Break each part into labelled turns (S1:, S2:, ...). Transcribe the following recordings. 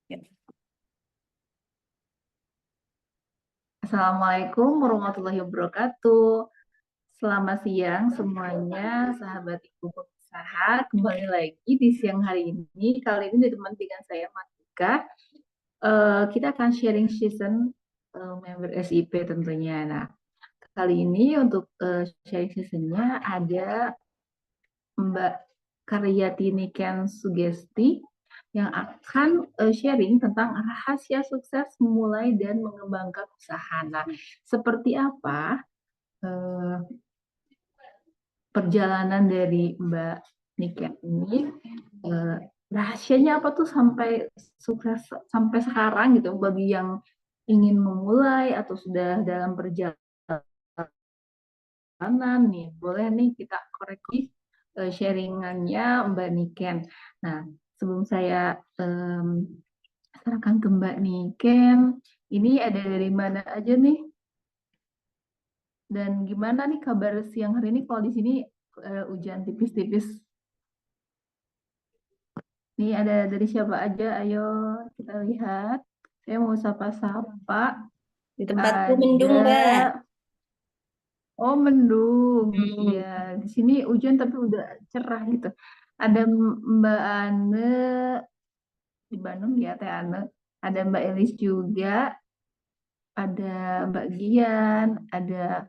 S1: Ya.
S2: Assalamualaikum warahmatullahi wabarakatuh. Selamat siang semuanya, sahabat ibu pengusaha. Kembali lagi di siang hari ini. Kali ini teman dengan saya Matika. Kita akan sharing season member SIP tentunya. Nah, kali ini untuk sharing seasonnya ada Mbak Karyatini Ken Sugesti yang akan sharing tentang rahasia sukses memulai dan mengembangkan usaha. Nah, seperti apa eh, perjalanan dari Mbak Niken ini? eh, Rahasianya apa tuh sampai sukses sampai sekarang gitu bagi yang ingin memulai atau sudah dalam perjalanan nih, boleh nih kita koreksi sharingannya Mbak Niken. Nah, sebelum saya em, serahkan ke Mbak Niken, ini ada dari mana aja nih? Dan gimana nih kabar siang hari ini? Kalau di sini hujan tipis-tipis. Nih ada dari siapa aja? Ayo kita lihat. Saya mau sapa-sapa.
S1: Di tempatku
S2: Ada,
S1: mendung, Mbak.
S2: oh mendung. Iya,
S1: Hmm.
S2: di sini hujan tapi udah cerah gitu. Ada Mbak Ane di Bandung ya, Teh Ane. Ada Mbak Elis juga, ada Mbak Gian, ada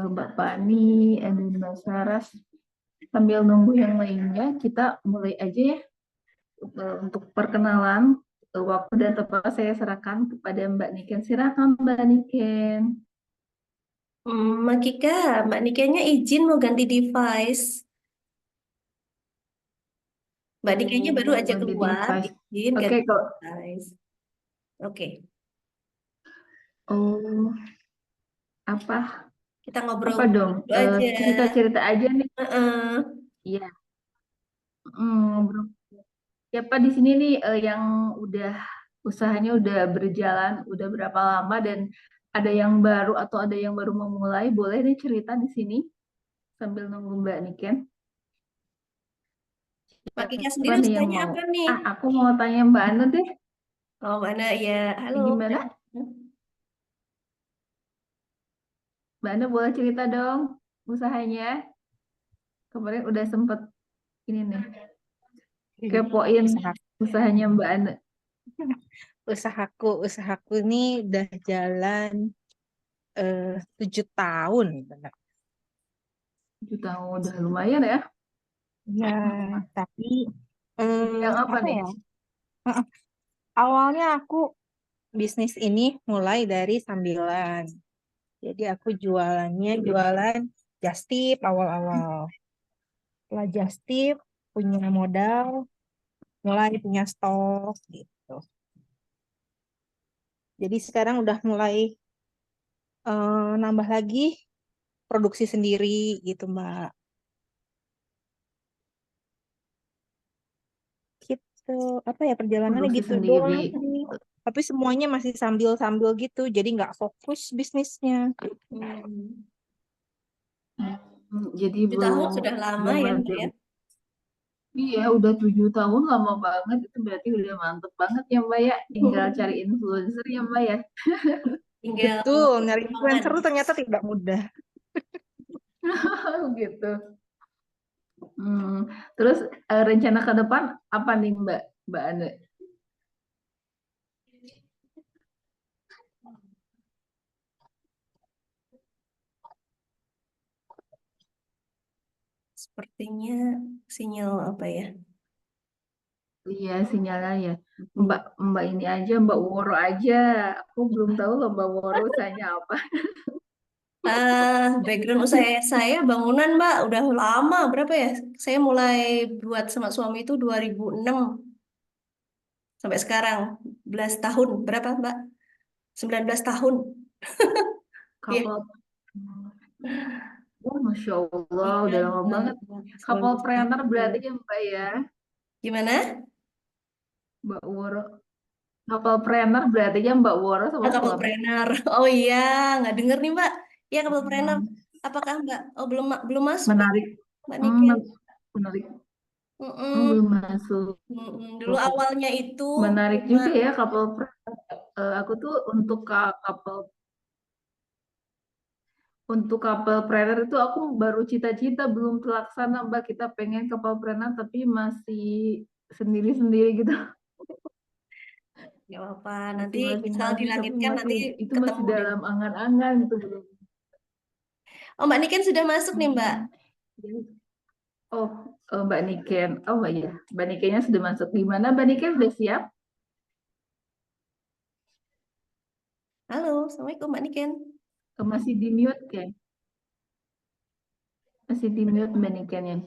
S2: Mbak Fani, ada Mbak Saras. Sambil nunggu yang lainnya, kita mulai aja ya untuk perkenalan. Waktu dan tempat saya serahkan kepada Mbak Niken. Silakan Mbak Niken.
S1: Mbak Kika, Mbak Nikanya izin mau ganti device. Mbak Nikanya baru
S2: Oh,
S1: aja
S2: ganti
S1: keluar,
S2: device.
S1: izin
S2: Oke,
S1: ganti
S2: kok.
S1: device. Oke,
S2: Oh, apa?
S1: kita ngobrol
S2: Apa dong?
S1: dulu aja.
S2: Cerita-cerita aja nih.
S1: Heeh.
S2: Iya. Ngobrol. Siapa di sini nih yang udah usahanya udah berjalan, udah berapa lama dan ada yang baru atau ada yang baru memulai, boleh nih cerita di sini sambil nunggu Mbak Niken.
S1: Mbak Kika
S2: Siapa
S1: sendiri
S2: nih yang
S1: usahanya
S2: mau?
S1: apa nih?
S2: Aku mau tanya Mbak Anu deh.
S1: Oh, mana ya? Halo.
S2: Gimana? Mbak Anu boleh cerita dong usahanya. Kemarin udah sempet ini nih kepoin
S3: Usaha,
S2: usahanya Mbak Anu.
S3: usahaku ini udah jalan 7 tahun, benar.
S2: 7 tahun udah lumayan ya.
S3: Ya, tapi
S2: Bidang apa
S3: apa
S2: nih?
S3: ya? eh, Awalnya aku bisnis ini mulai dari sambilan. Jadi aku jualan just tip awal-awal. Setelah just tip punya modal, mulai punya stok gitu. Jadi sekarang udah mulai nambah lagi produksi sendiri gitu, Mbak. Gitu. Apa ya, perjalanannya
S2: Produksi
S3: gitu
S2: sendiri.
S3: doang sih. Tapi semuanya masih sambil-sambil gitu, jadi nggak fokus bisnisnya.
S1: Hmm.
S2: Jadi
S1: 7 tahun
S2: belum
S1: sudah lama
S2: belum
S1: ya, Mbak
S2: ada.
S1: ya?
S2: Iya, udah 7 tahun lama banget. Itu berarti udah mantep banget ya Mbak ya. Tinggal cari influencer ya Mbak ya.
S1: Tinggal
S3: Betul, nyari
S1: perkembangan.
S3: influencer tuh ternyata tidak mudah.
S2: Gitu. Hmm. Terus rencana ke depan apa nih Mbak Mbak Ane?
S1: Sepertinya sinyal apa ya?
S2: Iya sinyalnya ya.
S1: Hmm.
S2: Mbak Mbak ini aja Mbak Woro aja. Aku belum tahu loh Mbak Woro usahanya apa.
S1: Background usaha saya bangunan, Mbak, udah lama. Berapa ya? Saya mulai buat sama suami itu 2006 sampai sekarang. 11 tahun. Berapa, Mbak? 19 tahun. Iya.
S2: Kapal. Oh, Masya Allah,
S1: Iya,
S2: udah lama
S1: Mbak.
S2: banget. Kapal
S1: 19
S2: planner
S1: tahun.
S2: berarti ya Mbak ya.
S1: Gimana?
S2: Mbak Woro. Kapal planner berarti ya Mbak Woro sama
S1: Kapal
S2: suami.
S1: trainer. Oh iya, nggak denger nih, Mbak. Iya, kapal trainer.
S2: Hmm,
S1: Apakah Mbak? Oh, belum belum masuk ya,
S2: menarik.
S1: Mbak
S2: Hmm,
S1: Niken.
S2: menarik.
S1: Mm-mm.
S2: belum masuk.
S1: Dulu
S2: Oh,
S1: awalnya itu
S2: menarik
S1: cuma
S2: juga ya kapal perahu. Aku tuh untuk kapal predator itu aku baru cita-cita, belum terlaksana Mbak. Kita pengen kapal predator tapi masih sendiri-sendiri gitu.
S1: ya apa nanti
S2: Masih
S1: misal
S2: masing-masing tapi
S1: dilangitkan
S2: masih
S1: nanti
S2: itu masih
S1: ketemu deh.
S2: dalam angan-angan gitu belum.
S1: Oh Mbak Niken sudah masuk nih Mbak.
S2: Mm-mm. Oh, Mbak Niken. Oh iya, Mbak Nikennya sudah masuk. Gimana Mbak Niken sudah siap?
S1: Halo, Assalamualaikum Mbak Niken.
S2: Masih di mute kan? Masih di mute Mbak Nikennya.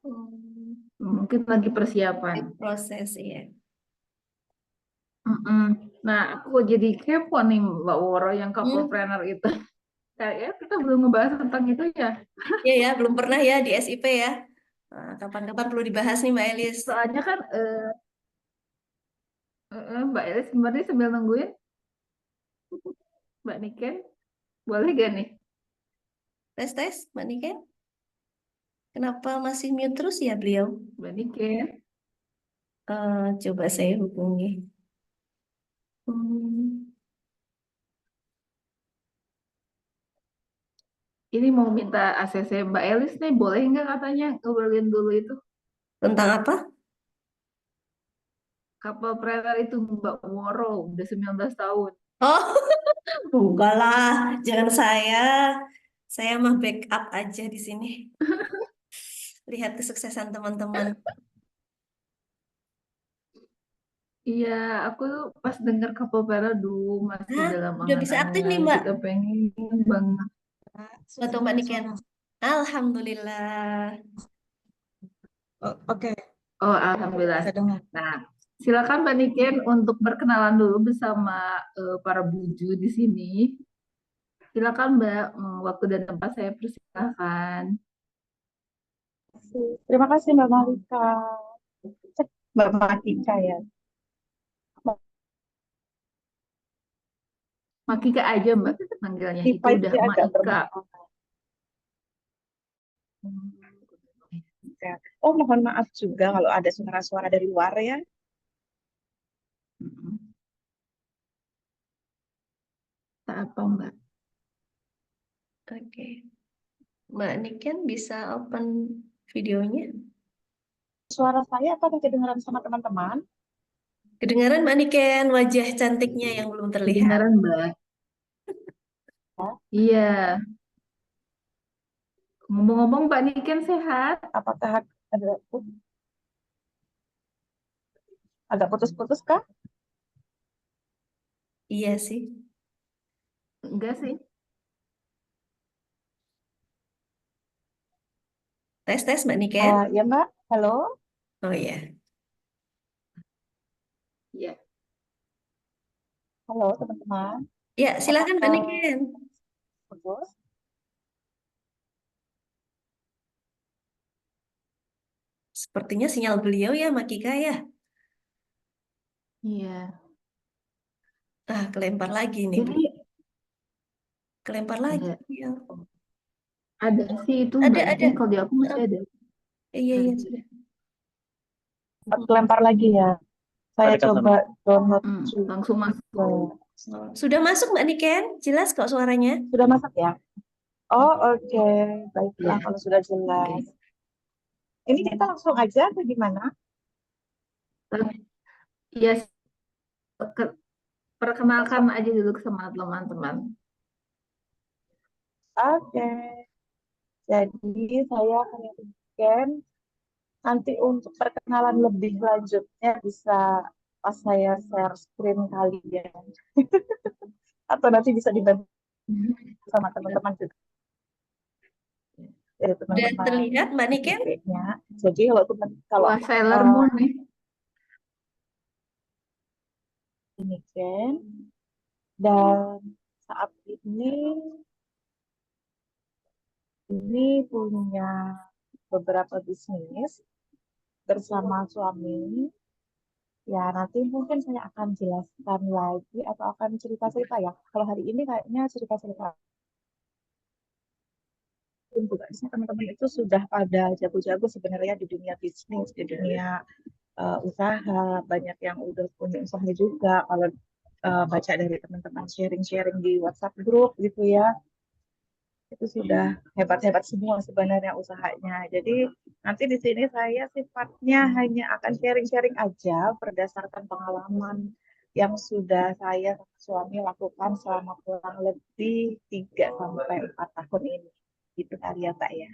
S1: Hmm,
S2: Mungkin lagi persiapan.
S1: proses ya.
S2: Mm-mm. Nah, aku jadi kepo nih Mbak Woro yang
S1: Hmm,
S2: couple itu. Kayaknya kita belum ngebahas tentang itu ya.
S1: ya ya, belum pernah ya di SIP ya. Nah, kapan-kapan perlu dibahas nih Mbak Elis.
S2: Soalnya kan Mbak Elis sebenarnya sambil nungguin Mbak Niken, boleh gak nih?
S1: Tes tes Mbak Niken. Kenapa masih mute terus ya beliau?
S2: Mbak Niken,
S1: Coba saya hubungi. Hmm,
S2: ini mau minta ACC Mbak Elis nih, boleh nggak katanya ngobrolin dulu itu?
S1: tentang apa?
S2: Kapal predator itu Mbak Woro, udah 19 tahun.
S1: Oh, enggak lah, jangan saya. Saya mah backup aja di sini. Lihat kesuksesan teman-teman.
S2: Iya, aku tuh pas denger kapal predator dulu masih
S1: Nah,
S2: dalam
S1: udah bisa aktif nih
S2: angan-angan.
S1: Mbak.
S2: Kita pengen banget.
S1: Suatu Mbak Niken. Alhamdulillah.
S3: Oke,
S2: Oh, Alhamdulillah.
S3: saya dengar.
S2: Nah, silakan Mbak Niken untuk berkenalan dulu bersama para buju di sini. Silakan Mbak, waktu dan tempat saya persilahkan.
S3: Terima kasih Mbak Malika. Mbak Malika ya.
S2: Makika aja Mbak manggilnya. Itu
S3: Spotify
S2: udah
S3: sih agak
S2: Maika.
S3: bermasalah. Ya. Oh, mohon maaf juga kalau ada suara-suara dari luar ya.
S2: Mm-mm. Tak apa Mbak.
S1: Oke. Mbak Niken bisa open videonya.
S3: Suara saya apa kedengaran sama teman-teman?
S1: Kedengaran Mbak Niken wajah cantiknya yang belum terlihat.
S2: Kedengaran Mbak.
S3: Ya.
S2: Iya. Ngomong-ngomong Mbak Niken sehat?
S3: Apakah ada agak putus-putus kah?
S1: Iya sih.
S2: Enggak sih.
S1: Tes tes Mbak Niken.
S3: Ya Mbak, halo.
S1: Oh iya.
S2: Iya.
S3: Halo teman-teman.
S1: Ya, silakan Mbak
S3: Apakah
S1: Niken.
S3: putus?
S1: Sepertinya sinyal beliau ya, Makika ya.
S2: Iya.
S1: Kelempar lagi nih,
S2: Ini
S1: beliau. Kelempar lagi.
S2: ada
S1: Ya.
S2: ada sih itu
S1: Ada,
S2: Mbak
S1: ada.
S2: Niken, kalau di aku masih
S1: Eh,
S2: ada.
S1: iya, iya,
S2: Ada.
S1: sudah.
S3: Lempar lagi ya. Saya coba download
S2: Langsung masuk.
S3: juga.
S1: Sudah masuk Mbak Niken? Jelas kok suaranya?
S3: Sudah masuk ya? Oh, oke. Baiklah
S2: Iya.
S3: kalau sudah
S2: Oke.
S3: jelas. Ini kita langsung aja atau gimana?
S2: Iya, perkenalkan
S3: Langsung.
S2: aja dulu sama teman-teman.
S3: Oke. Jadi saya akan bikin nanti untuk perkenalan lebih lanjutnya bisa pas saya share screen kalian. Atau nanti bisa dibantu sama teman-teman juga. Dari
S1: Sudah
S3: teman-teman
S1: terlihat Mbak Niken?
S3: SIP-nya. Jadi kalau teman kalau
S2: Wah, Sailor
S3: eh,
S2: Moon nih.
S3: ini kan dan saat ini punya beberapa bisnis bersama suami. Ya, nanti mungkin saya akan jelaskan lagi atau akan cerita-cerita ya. Kalau hari ini kayaknya cerita-cerita juga di sini teman-teman itu sudah pada jago-jago sebenarnya di dunia bisnis, di dunia usaha, banyak yang udah punya usaha juga. Kalau baca dari teman-teman sharing-sharing di WhatsApp grup gitu ya, itu sudah hebat-hebat semua sebenarnya usahanya. Jadi nanti di sini saya sifatnya hanya akan sharing-sharing aja berdasarkan pengalaman yang sudah saya sama suami lakukan selama kurang lebih 3 sampai 4 tahun ini. Gitu kali ya, Mbak ya.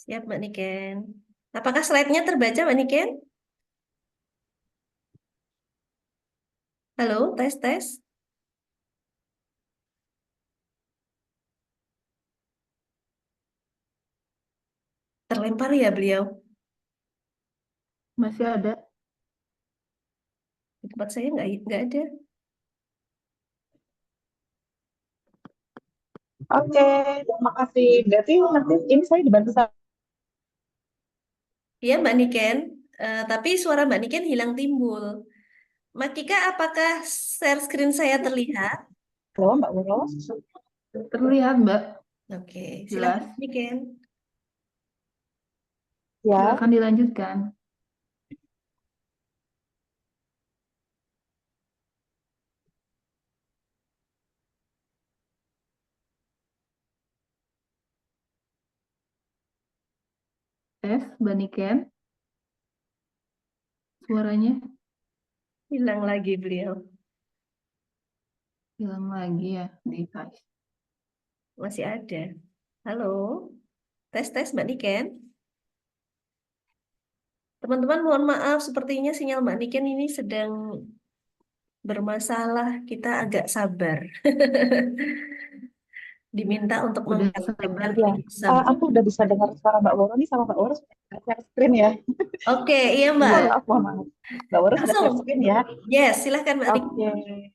S1: Siap, Mbak Niken. Apakah slide-nya terbaca, Mbak Niken? Halo, tes, tes. Terlempar ya beliau.
S2: Masih ada.
S1: Di tempat saya nggak ada.
S3: Oke, terima kasih. Berarti nanti ini saya dibantu sama.
S1: Iya, Mbak Niken. Tapi suara Mbak Niken hilang timbul. Mbak Kika, apakah share screen saya terlihat?
S3: Halo, Mbak Wuro.
S2: Terlihat, Mbak.
S1: Oke, silakan
S2: Jelas.
S1: Mbak Niken.
S3: Ya,
S2: Silakan dilanjutkan. Tes, Mbak Niken. Suaranya
S1: Hilang lagi beliau.
S2: hilang lagi ya, device.
S1: Masih ada. Halo, tes, tes Mbak Niken. Teman-teman, mohon maaf, sepertinya sinyal Mbak Niken ini sedang bermasalah. Kita agak sabar. Diminta untuk
S2: Udah
S1: mempraktekkan
S2: sabar.
S3: ya.
S1: video sabar.
S3: Aku udah bisa dengar suara Mbak Wuro nih sama Mbak Wuro sudah share screen ya.
S1: Oke, iya Mbak.
S3: Mohon maaf, mohon maaf. Mbak Wuro sudah
S1: Langsung.
S3: share screen ya.
S1: Yes, silahkan Mbak Niken.
S3: Oke.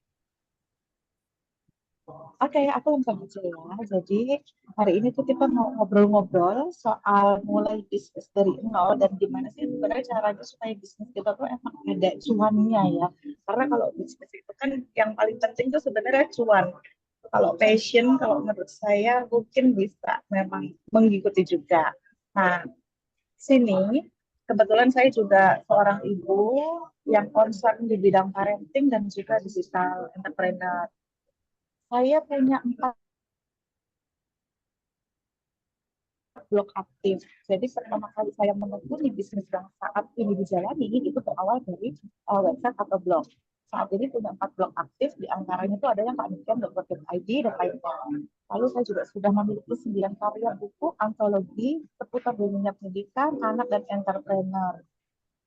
S3: Oke, aku langsung aja ya. Jadi hari ini tuh kita mau ngobrol-ngobrol soal mulai bisnis dari nol dan gimana sih sebenarnya caranya supaya bisnis kita tuh emang ada cuannya ya. Karena kalau bisnis itu kan yang paling penting tuh sebenarnya cuan. Kalau passion, kalau menurut saya mungkin bisa memang mengikuti juga. Nah, sini kebetulan saya juga seorang ibu yang concern di bidang parenting dan juga digital entrepreneur. Saya punya 4 blog aktif. Jadi pertama kali saya menekuni bisnis yang saat ini dijalani itu berawal dari website atau blog. Saat ini punya 4 blog aktif, di antaranya itu ada yang kamikian.co.id dan lainnya. Lalu saya juga sudah memiliki 9 karya buku antologi seputar dunia pendidikan, anak, dan entrepreneur.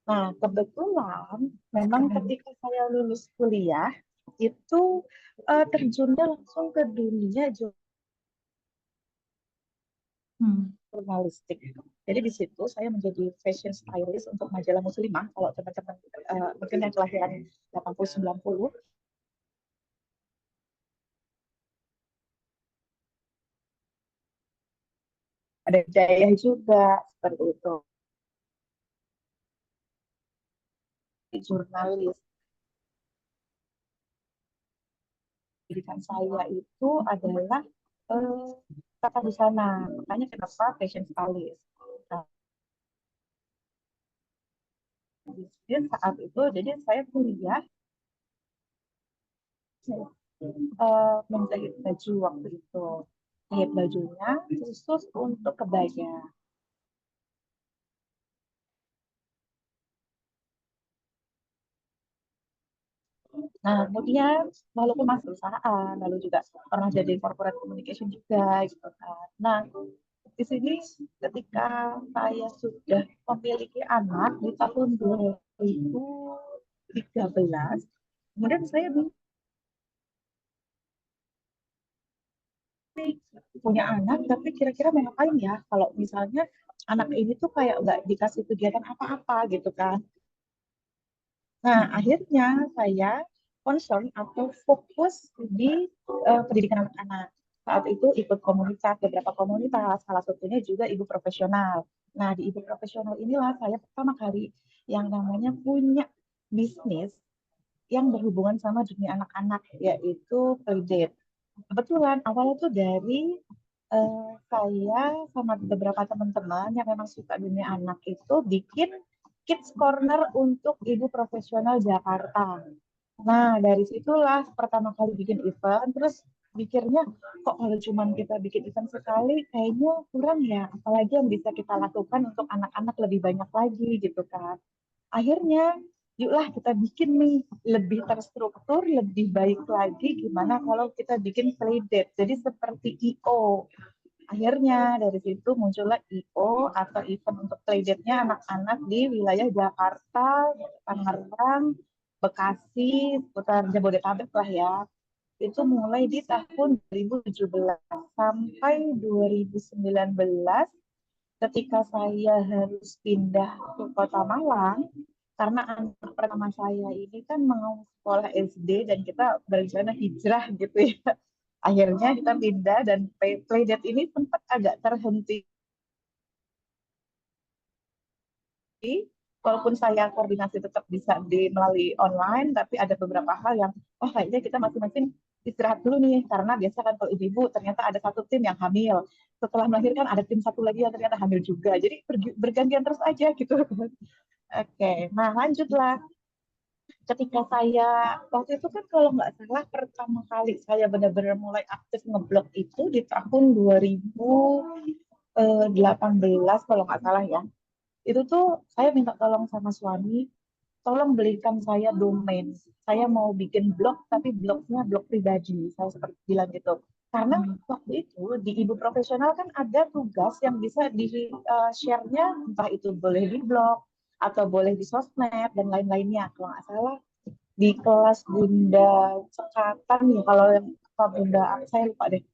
S3: Nah, kebetulan memang ketika saya lulus kuliah, itu terjunnya langsung ke dunia
S2: Hmm.
S3: jurnalistik. Jadi di situ saya menjadi fashion stylist untuk majalah Muslimah. Kalau teman-teman mungkin yang kelahiran 80-90, ada Jaya juga seperti itu. Jurnalis. Pendidikan saya itu adalah tata busana. Makanya kenapa fashion stylist. Nah, jadi saat itu, jadi saya kuliah menjahit baju waktu itu. Jahit bajunya khusus untuk kebaya. Nah, kemudian walaupun masuk perusahaan, lalu juga pernah jadi corporate communication juga gitu kan. Nah, di sini ketika saya sudah memiliki anak di tahun 2013, kemudian saya punya anak, tapi kira-kira mau ngapain ya kalau misalnya anak ini tuh kayak nggak dikasih kegiatan apa-apa gitu kan. Nah, akhirnya saya concern atau fokus di pendidikan anak-anak. Saat itu ikut komunitas, beberapa komunitas, salah satunya juga ibu profesional. Nah, di ibu profesional inilah saya pertama kali yang namanya punya bisnis yang berhubungan sama dunia anak-anak, yaitu playdate. Kebetulan awalnya tuh dari saya sama beberapa teman-teman yang memang suka dunia anak itu bikin Kids Corner untuk ibu profesional Jakarta. Nah, dari situlah pertama kali bikin event, terus pikirnya kok kalau cuman kita bikin event sekali kayaknya kurang ya, apalagi yang bisa kita lakukan untuk anak-anak lebih banyak lagi gitu kan. Akhirnya yuklah kita bikin nih lebih terstruktur, lebih baik lagi gimana kalau kita bikin playdate. Jadi seperti IO. Akhirnya dari situ muncullah IO atau event untuk playdate-nya anak-anak di wilayah Jakarta, Tangerang, Bekasi, seputar Jabodetabek lah ya. Itu mulai di tahun 2017 sampai 2019 ketika saya harus pindah ke Kota Malang karena anak pertama saya ini kan mau sekolah SD dan kita berencana hijrah gitu ya. Akhirnya kita pindah dan playdate ini sempat agak terhenti. Walaupun saya koordinasi tetap bisa melalui online, tapi ada beberapa hal yang, oh kayaknya kita masing-masing istirahat dulu nih, karena biasa kan kalau ibu-ibu ternyata ada satu tim yang hamil. Setelah melahirkan ada tim satu lagi yang ternyata hamil juga. Jadi bergantian terus aja gitu. Oke, nah lanjutlah. Ketika saya, waktu itu kan kalau nggak salah pertama kali saya benar-benar mulai aktif ngeblog itu di tahun 2018 kalau nggak salah ya. Itu tuh saya minta tolong sama suami, tolong belikan saya domain. Saya mau bikin blog, tapi blognya blog pribadi. Saya seperti bilang gitu. Karena waktu itu di Ibu Profesional kan ada tugas yang bisa di-share-nya, entah itu boleh di blog, atau boleh di sosmed, dan lain-lainnya. Kalau nggak salah, di kelas Bunda Cekatan ya, kalau yang apa Bunda, saya lupa deh.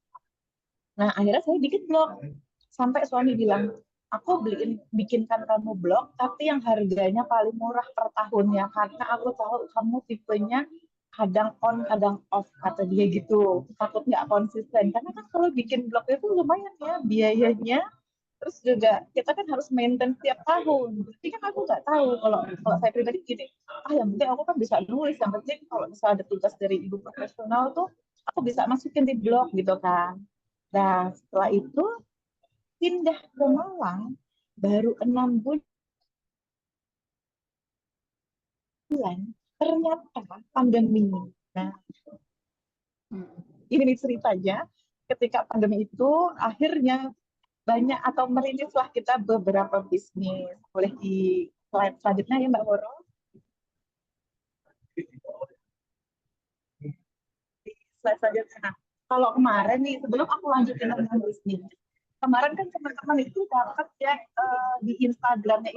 S3: Nah, akhirnya saya bikin blog. Sampai suami bilang, aku bikinkan kamu blog, tapi yang harganya paling murah per tahunnya. Karena aku tahu kamu tipenya kadang on, kadang off, kata dia gitu. Takut nggak konsisten. Karena kan kalau bikin blog itu lumayan ya biayanya. Terus juga kita kan harus maintain setiap tahun. Jadi kan aku nggak tahu kalau kalau saya pribadi gini, yang penting aku kan bisa nulis. Yang penting kalau misalnya ada tugas dari ibu profesional tuh, aku bisa masukin di blog gitu kan. Nah, setelah itu pindah ke Malang baru 6 bulan, ternyata pandemi. Nah, ini nih ceritanya, ketika pandemi itu akhirnya banyak atau merintislah kita beberapa bisnis. Boleh di slide selanjutnya ya Mbak Woro? Di slide selanjutnya. Nah, kalau kemarin nih, sebelum aku lanjutin tentang bisnis, kemarin kan teman-teman itu dapat ya di Instagramnya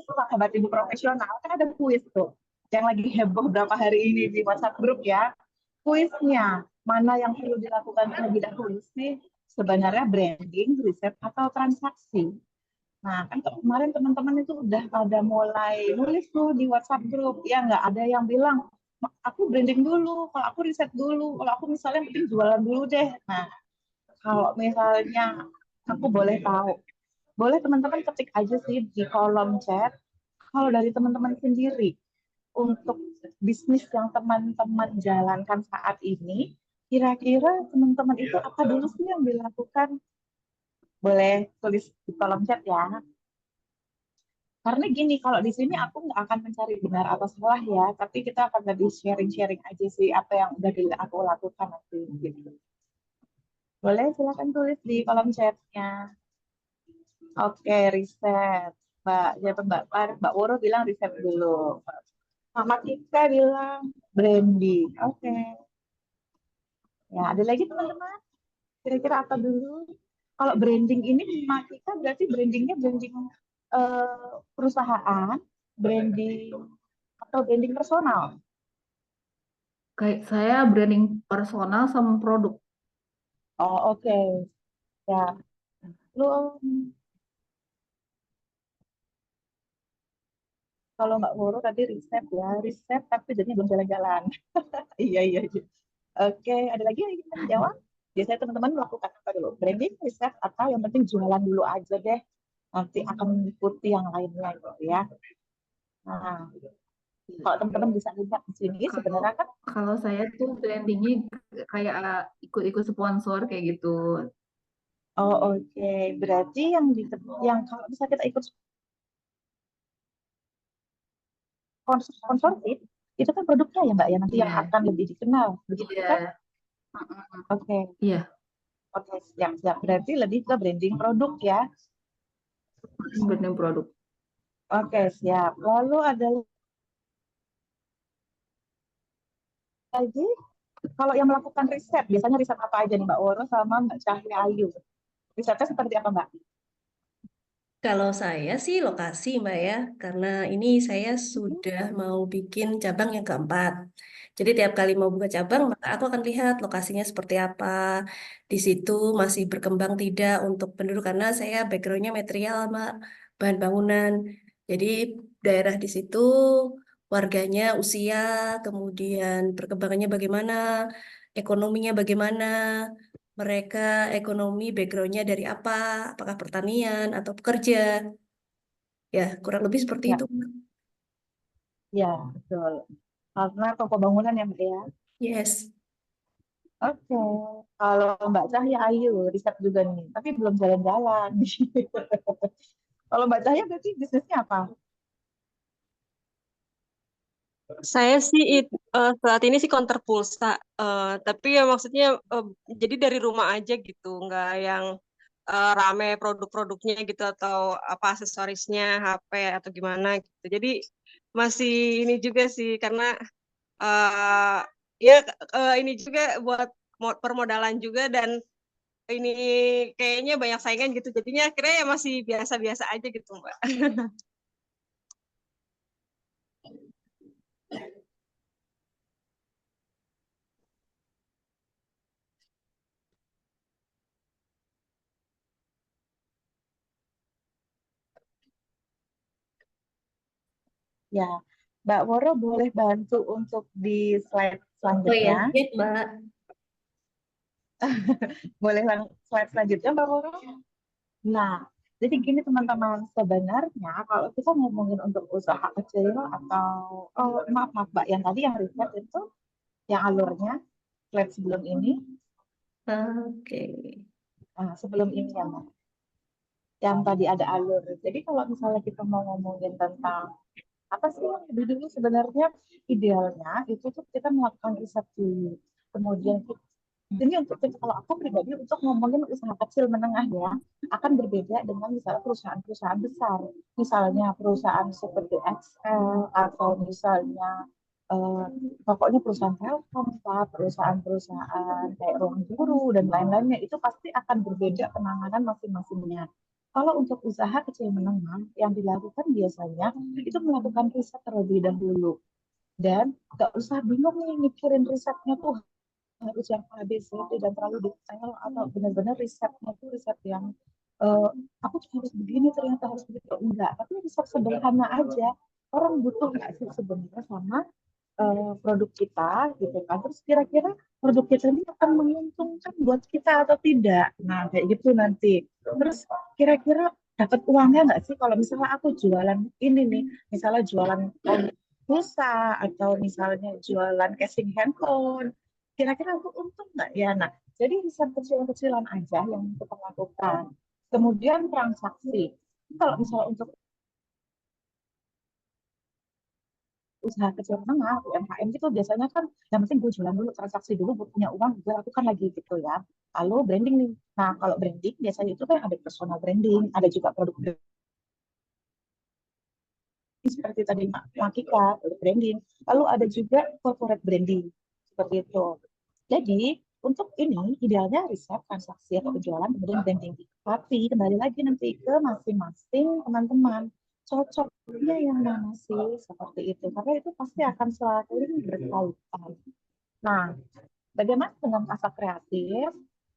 S3: sahabat ibu profesional kan ada kuis tuh yang lagi heboh berapa hari ini di WhatsApp grup ya. Kuisnya mana yang perlu dilakukan terlebih dahulu sih, sebenarnya branding, riset atau transaksi. Nah, kan kemarin teman-teman itu udah pada mulai nulis tuh di WhatsApp grup. Ya, nggak ada yang bilang, aku branding dulu, kalau aku riset dulu, kalau aku misalnya penting jualan dulu deh. Nah, kalau misalnya aku boleh tahu, boleh teman-teman ketik aja sih di kolom chat. Kalau dari teman-teman sendiri, untuk bisnis yang teman-teman jalankan saat ini, kira-kira teman-teman itu apa dulu sih yang dilakukan? Boleh tulis di kolom chat ya. Karena gini, kalau di sini aku nggak akan mencari benar atau salah ya, tapi kita akan lebih sharing-sharing aja sih apa yang udah aku lakukan nanti gitu. Boleh silakan tulis di kolom chatnya. Oke, riset. Mbak, ya Mbak Woro bilang riset dulu. Mama Tika bilang branding. Oke. Ya, ada lagi teman-teman? Kira-kira apa dulu? Kalau branding ini Mama Tika berarti brandingnya branding perusahaan, branding atau branding personal.
S2: Kayak saya branding personal sama produk.
S3: Oh, oke. Ya. Lu kalau nggak ngurus tadi riset ya, riset tapi jadinya belum jalan-jalan. Iya, iya, iya. Oke, ada lagi yang ingin menjawab? Biasanya teman-teman melakukan apa dulu? Branding, riset, atau yang penting jualan dulu aja deh. Nanti akan mengikuti yang lainnya gitu ya. Nah, Kalau teman-teman bisa lihat di sini,
S2: Kalau
S3: sebenarnya kan,
S2: kalau saya tuh brandingnya kayak ikut-ikut sponsor kayak gitu.
S3: oh oke, berarti yang kalau bisa kita ikut sponsorship, itu kan produknya ya Mbak ya, nanti yang
S2: Iya,
S3: akan lebih dikenal, begitu kan?
S2: iya, mm-mm.
S3: Oke,
S2: Iya,
S3: oke, siap-siap. Berarti lebih ke branding produk ya.
S2: branding produk.
S3: Oke, siap. Lalu ada lagi, kalau yang melakukan riset, biasanya riset apa aja nih Mbak Woro sama Mbak Cahya Ayu? Risetnya seperti apa Mbak?
S1: Kalau saya sih lokasi, Mbak ya, karena ini saya sudah mau bikin cabang yang keempat. Jadi tiap kali mau buka cabang, maka aku akan lihat lokasinya seperti apa. Di situ masih berkembang tidak untuk penduduk, karena saya backgroundnya material, Mbak, bahan bangunan. Jadi daerah di situ, warganya, usia, kemudian perkembangannya bagaimana, ekonominya bagaimana, mereka ekonomi backgroundnya dari apa, apakah pertanian atau pekerja, ya kurang lebih seperti
S3: Ya,
S1: itu.
S3: ya, betul. Karena toko bangunan ya Mbak ya.
S1: Yes,
S3: Oke, kalau Mbak Cahya Ayu, riset juga nih, tapi belum jalan-jalan. Kalau Mbak Cahya berarti bisnisnya apa?
S4: Saya sih saat ini sih counter pulsa, tapi ya maksudnya jadi dari rumah aja gitu, nggak yang rame produk-produknya gitu atau apa aksesorisnya, HP atau gimana gitu. Jadi masih ini juga sih karena eh ya ini juga buat permodalan juga dan ini kayaknya banyak saingan gitu. Jadinya akhirnya ya masih biasa-biasa aja gitu, Mbak.
S3: Ya, Mbak Woro boleh bantu untuk di slide
S1: oh ya,
S3: selanjutnya.
S1: siap Mbak.
S3: Boleh slide selanjutnya Mbak Woro. Nah, jadi gini teman-teman, sebenarnya kalau kita ngomongin untuk usaha kecil atau, oh maaf, maaf Mbak, yang tadi yang riset itu, yang alurnya, slide sebelum ini,
S1: Oke.
S3: sebelum ini ya Mbak, yang tadi ada alur. Jadi kalau misalnya kita mau ngomongin tentang apa sih yang lebih dulu sebenarnya idealnya itu tuh kita melakukan riset dulu. Kemudian ini untuk kalau aku pribadi untuk ngomongin usaha kecil menengah ya akan berbeda dengan misalnya perusahaan-perusahaan besar. Misalnya perusahaan seperti XL atau misalnya eh, pokoknya perusahaan Telkom, perusahaan-perusahaan kayak Ruang Guru dan lain-lainnya itu pasti akan berbeda penanganan masing-masingnya. Kalau untuk usaha kecil menengah yang dilakukan biasanya itu melakukan riset terlebih dahulu dan nggak usah bingung nih mikirin risetnya tuh harus yang A, B, C, D dan terlalu detail atau benar-benar risetnya tuh riset yang eh, aku tuh harus begini ternyata harus begitu enggak tapi riset sederhana aja orang butuh nggak sih sebenarnya sama produk kita gitu kan terus kira-kira produk kita ini akan menguntungkan buat kita atau tidak nah kayak gitu nanti terus kira-kira dapat uangnya nggak sih kalau misalnya aku jualan ini nih misalnya jualan pulsa atau misalnya jualan casing handphone kira-kira aku untung nggak ya nah jadi riset kecil-kecilan aja yang kita lakukan kemudian transaksi kalau misalnya untuk usaha kecil menengah UMKM itu biasanya kan yang penting gue jualan dulu transaksi dulu gue punya uang gue lakukan lagi gitu ya lalu branding nih nah kalau branding biasanya itu kan ada personal branding ada juga produk branding seperti tadi Makika produk branding lalu ada juga corporate branding seperti itu jadi untuk ini idealnya riset transaksi atau penjualan kemudian branding tapi kembali lagi nanti ke masing-masing teman-teman cocoknya yang mana sih seperti itu karena itu pasti akan selalu berkaitan. Nah, bagaimana dengan kasa kreatif?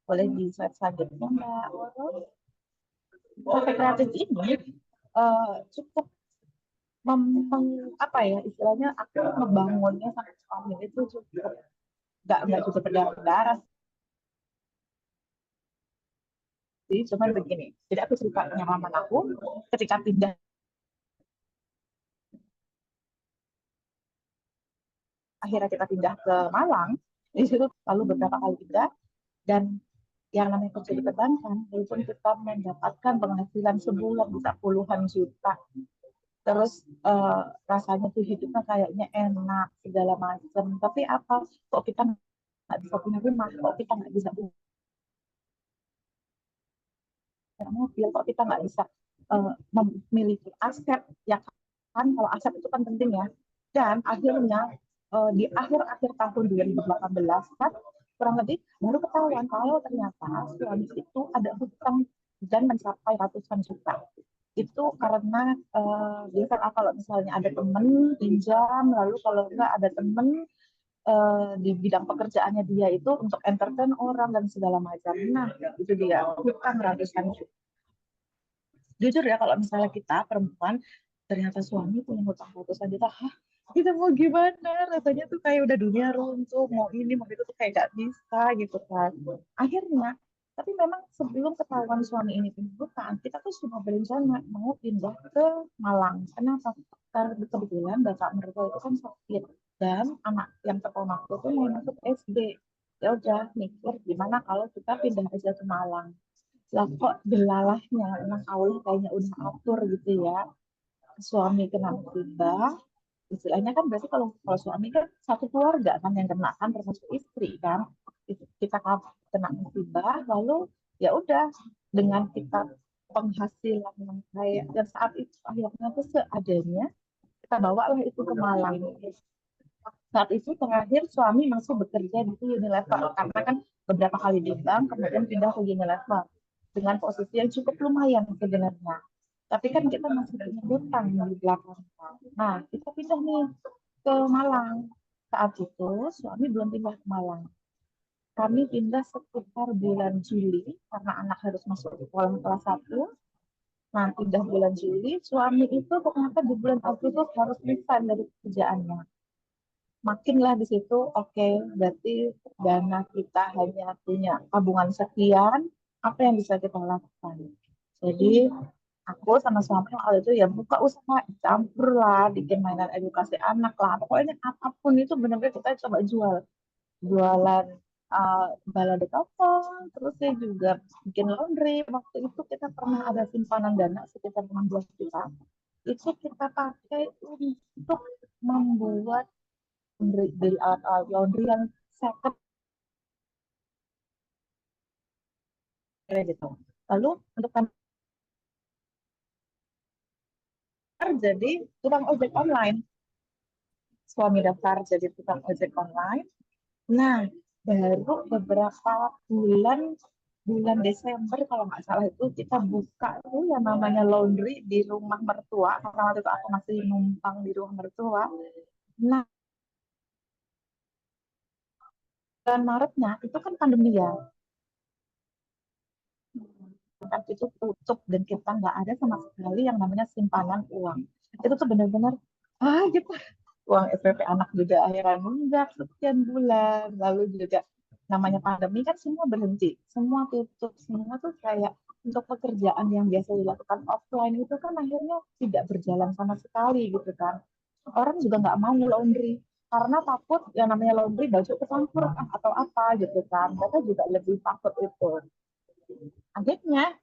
S3: Boleh di slide selanjutnya, Mbak Woro. Kasa kreatif ini cukup apa ya istilahnya aku membangunnya sampai suami itu cukup nggak cukup berdarah sih, cuman begini. Jadi aku cerita pengalaman aku ketika pindah akhirnya kita pindah ke Malang, di situ lalu beberapa kali pindah, dan yang namanya kerja di perbankan, walaupun kita mendapatkan penghasilan sebulan bisa puluhan juta, terus rasanya tuh hidupnya kayaknya enak segala macam, tapi apa, kok kita nggak bisa punya rumah, kok kita nggak bisa punya mobil, kok kita nggak bisa memiliki aset, ya kan, kalau aset itu kan penting ya. Dan akhirnya di akhir-akhir tahun 2018 kan kurang lebih baru ketahuan kalau ternyata suami itu ada hutang dan mencapai ratusan juta. Itu karena biasa kalau misalnya ada temen pinjam, lalu kalau enggak ada temen di bidang pekerjaannya dia itu untuk entertain orang dan segala macam. Nah, itu dia hutang ratusan juta. Jujur ya, kalau misalnya kita perempuan ternyata suami punya hutang ratusan juta, hah, kita mau gimana, rasanya tuh kayak udah dunia runtuh, mau ini mau itu tuh kayak gak bisa gitu kan. Akhirnya, tapi memang sebelum ketahuan suami ini punya hutang, kita tuh sudah berencana mau pindah ke Malang. Kenapa? Karena kebetulan bapak mertua itu kan sakit, dan anak yang pertamaku tuh mau masuk SD. Ya udah mikir gimana kalau kita pindah aja ke Malang. Lah kok delalahnya memang Allah kayaknya udah atur gitu ya, suami kena musibah, istilahnya kan berarti kalau kalau suami kan satu keluarga kan yang kena kan, termasuk istri kan. Kita kena musibah, lalu ya udah, dengan kita penghasilan yang kayak dan saat itu akhirnya tuh seadanya, kita bawalah itu ke Malang. Saat itu terakhir suami masih bekerja di Unilever, karena kan beberapa kali di bank kemudian pindah ke Unilever dengan posisi yang cukup lumayan sebenarnya. Tapi kan kita masih punya hutang di belakangnya. Nah, kita pindah nih ke Malang. Saat itu suami belum pindah ke Malang. Kami pindah sekitar bulan Juli karena anak harus masuk sekolah kelas 1. Nah, pindah bulan Juli, suami itu ternyata di bulan Agustus harus resign dari pekerjaannya. Makinlah di situ, oke, berarti dana kita hanya punya tabungan sekian, apa yang bisa kita lakukan. Jadi aku sama suami waktu itu ya buka usaha, campur lah, bikin mainan edukasi anak lah, pokoknya apapun itu benar-benar kita coba jualan balado telepon, terus saya juga bikin laundry. Waktu itu kita pernah ada simpanan dana sekitar 16 juta, itu kita pakai untuk membuat beli alat-alat laundry yang second gitu. Lalu untuk daftar jadi tukang ojek online. Suami daftar jadi tukang ojek online. Nah, baru beberapa bulan bulan Desember kalau nggak salah itu kita buka tuh yang namanya laundry di rumah mertua, karena waktu itu aku masih numpang di rumah mertua. Nah, bulan Maretnya itu kan pandemi ya, kan itu tutup dan kita nggak ada sama sekali yang namanya simpanan uang. Itu tuh benar-benar gitu, uang SPP anak juga akhirnya nunggak sekian bulan, lalu juga namanya pandemi kan semua berhenti, semua tutup, semua tuh kayak untuk pekerjaan yang biasa dilakukan offline itu kan akhirnya tidak berjalan sama sekali gitu kan. Orang juga nggak mau laundry karena takut yang namanya laundry baju kecampur atau apa gitu kan, mereka juga lebih takut itu. Akhirnya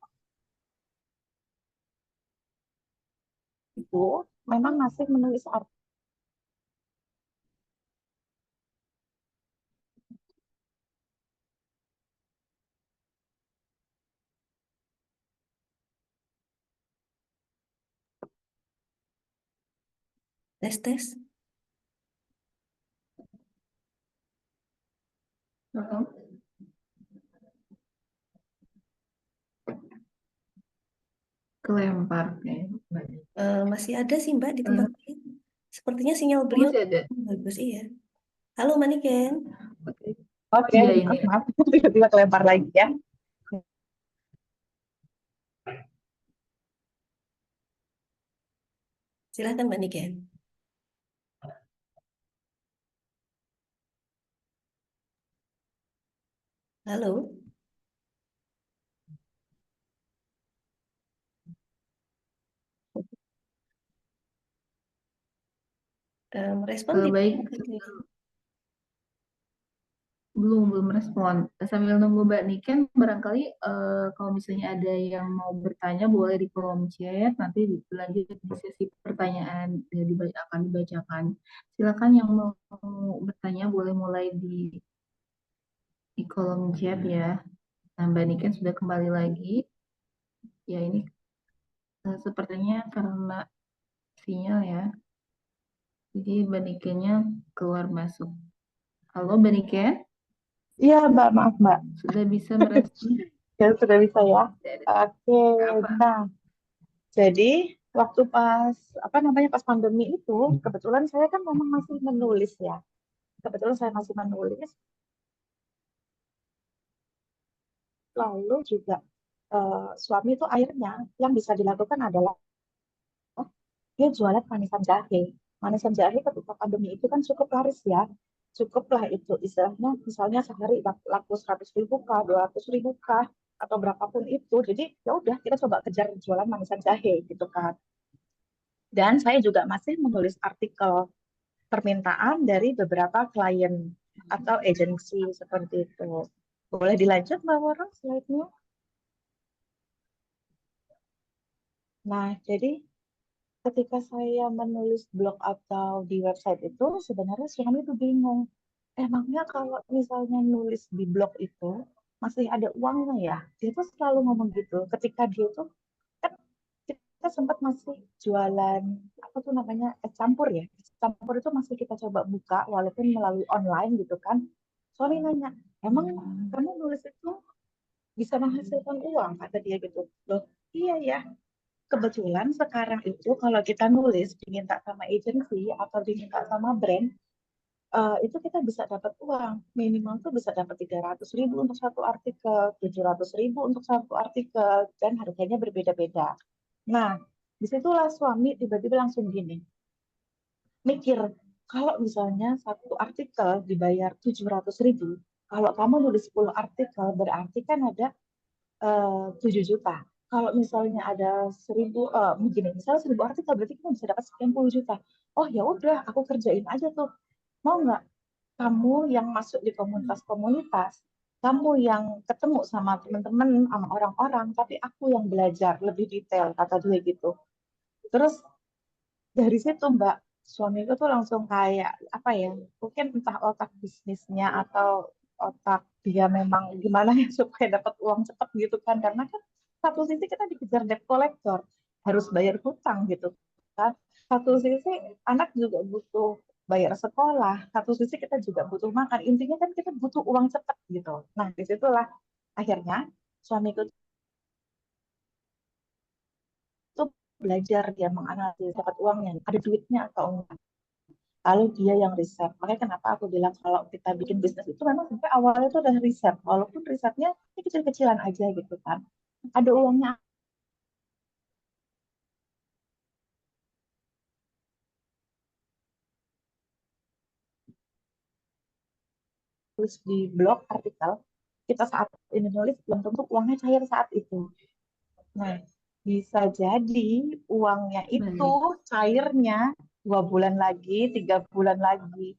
S3: itu memang masih menulis artikel.
S1: Tes tes.
S2: Kelempar kayaknya.
S1: Masih ada sih Mbak di tempat saya. Sepertinya sinyal beliau
S2: Masih ada.
S1: bagus, iya. Halo Maniken.
S2: Oke.
S3: Oke,
S2: Iya ini.
S3: maaf, tiba-tiba kelempar lagi ya.
S1: Silahkan Mbak Niken. Halo. Respon tidak.
S2: Baik, belum respon. Sambil nunggu Mbak Niken, barangkali kalau misalnya ada yang mau bertanya boleh di kolom chat, nanti lanjut di sesi pertanyaan yang akan dibacakan. Silakan yang mau bertanya boleh mulai di kolom chat ya. Nah, Mbak Niken sudah kembali lagi. Ya ini sepertinya karena sinyal ya. Jadi Mbak Nikennya keluar masuk. Halo Mbak Niken,
S3: Iya, Mbak, maaf, Mbak.
S2: sudah bisa merespon?
S3: Ya, sudah bisa ya. Oke,
S2: Apa?
S3: nah, jadi waktu pas, apa namanya, pas pandemi itu, kebetulan saya kan memang masih menulis ya. Kebetulan saya masih menulis, lalu juga suami itu akhirnya yang bisa dilakukan adalah dia jualan manisan jahe. Manisan jahe ketika pandemi itu kan cukup laris ya. Cukuplah itu istilahnya misalnya sehari laku 100.000 kah, 200.000 kah, atau berapapun itu. Jadi ya udah kita coba kejar jualan manisan jahe gitu kan. Dan saya juga masih menulis artikel permintaan dari beberapa klien atau agensi seperti itu. Boleh dilanjut Mbak Woro slide-nya? Nah, jadi ketika saya menulis blog atau di website itu, sebenarnya suami itu bingung. Emangnya kalau misalnya nulis di blog itu masih ada uangnya ya? Dia tuh selalu ngomong gitu. Ketika dia tuh kan kita sempat masih jualan apa tuh namanya es campur ya. Es campur itu masih kita coba buka walaupun melalui online gitu kan. Suami nanya, emang kamu nulis itu bisa menghasilkan uang? Kata dia gitu. Loh, iya ya. Kebetulan sekarang itu kalau kita nulis diminta sama agensi atau diminta sama brand, itu kita bisa dapat uang. Minimal tuh bisa dapat 300.000 untuk satu artikel, 700.000 untuk satu artikel, dan harganya berbeda-beda. Nah, disitulah suami tiba-tiba langsung gini, mikir, kalau misalnya satu artikel dibayar 700.000, kalau kamu nulis 10 artikel, berarti kan ada 7 juta. Kalau misalnya ada 1.000, begini, misalnya 1.000 artikel, berarti kamu bisa dapat sekian puluh juta. Oh ya udah, aku kerjain aja tuh. Mau nggak kamu yang masuk di komunitas-komunitas, kamu yang ketemu sama teman-teman, sama orang-orang, tapi aku yang belajar lebih detail, kata dia gitu. Terus dari situ Mbak, suamiku tuh langsung kayak, apa ya, mungkin entah otak bisnisnya atau otak dia memang gimana ya supaya dapat uang cepat gitu kan. Karena kan satu sisi kita dikejar debt collector, harus bayar hutang gitu kan. Satu sisi anak juga butuh bayar sekolah, satu sisi kita juga butuh makan. Intinya kan kita butuh uang cepat gitu. Nah, disitulah akhirnya suamiku tuh belajar dia menganalisis dapat uangnya, ada duitnya atau enggak. Lalu dia yang riset. Makanya kenapa aku bilang kalau kita bikin bisnis itu memang sampai awalnya itu udah riset. Walaupun risetnya ini kecil-kecilan aja gitu kan. Ada uangnya tulis di blog artikel, kita saat ini nulis belum tentu uangnya cair saat itu. Nah, bisa jadi uangnya itu
S2: Baik.
S3: cairnya 2 bulan lagi, 3 bulan lagi.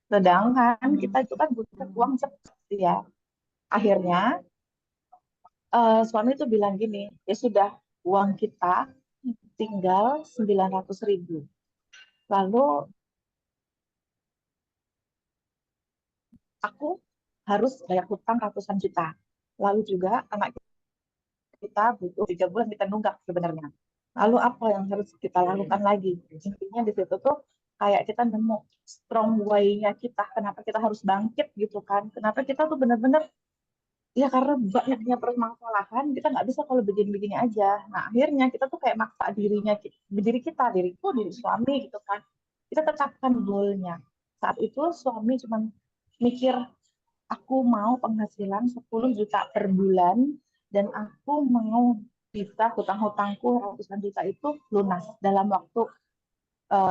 S3: Sedangkan kita itu kan butuh uang cepat ya. Akhirnya suami itu bilang gini, ya sudah uang kita tinggal 900.000. Lalu aku harus bayar hutang ratusan juta. Lalu juga anak kita butuh 3 bulan kita nunggak sebenarnya. Lalu apa yang harus kita lakukan lagi? Intinya di situ tuh kayak kita nemu strong way-nya kita. Kenapa kita harus bangkit gitu kan? Kenapa kita tuh benar-benar ya karena banyaknya permasalahan kita nggak bisa kalau begini-begini aja. Nah akhirnya kita tuh kayak maksa diri kita, diriku, diri suami gitu kan. Kita tetapkan goalnya. Saat itu suami cuma mikir aku mau penghasilan 10 juta per bulan dan aku mau bisa hutang-hutangku ratusan juta itu lunas dalam waktu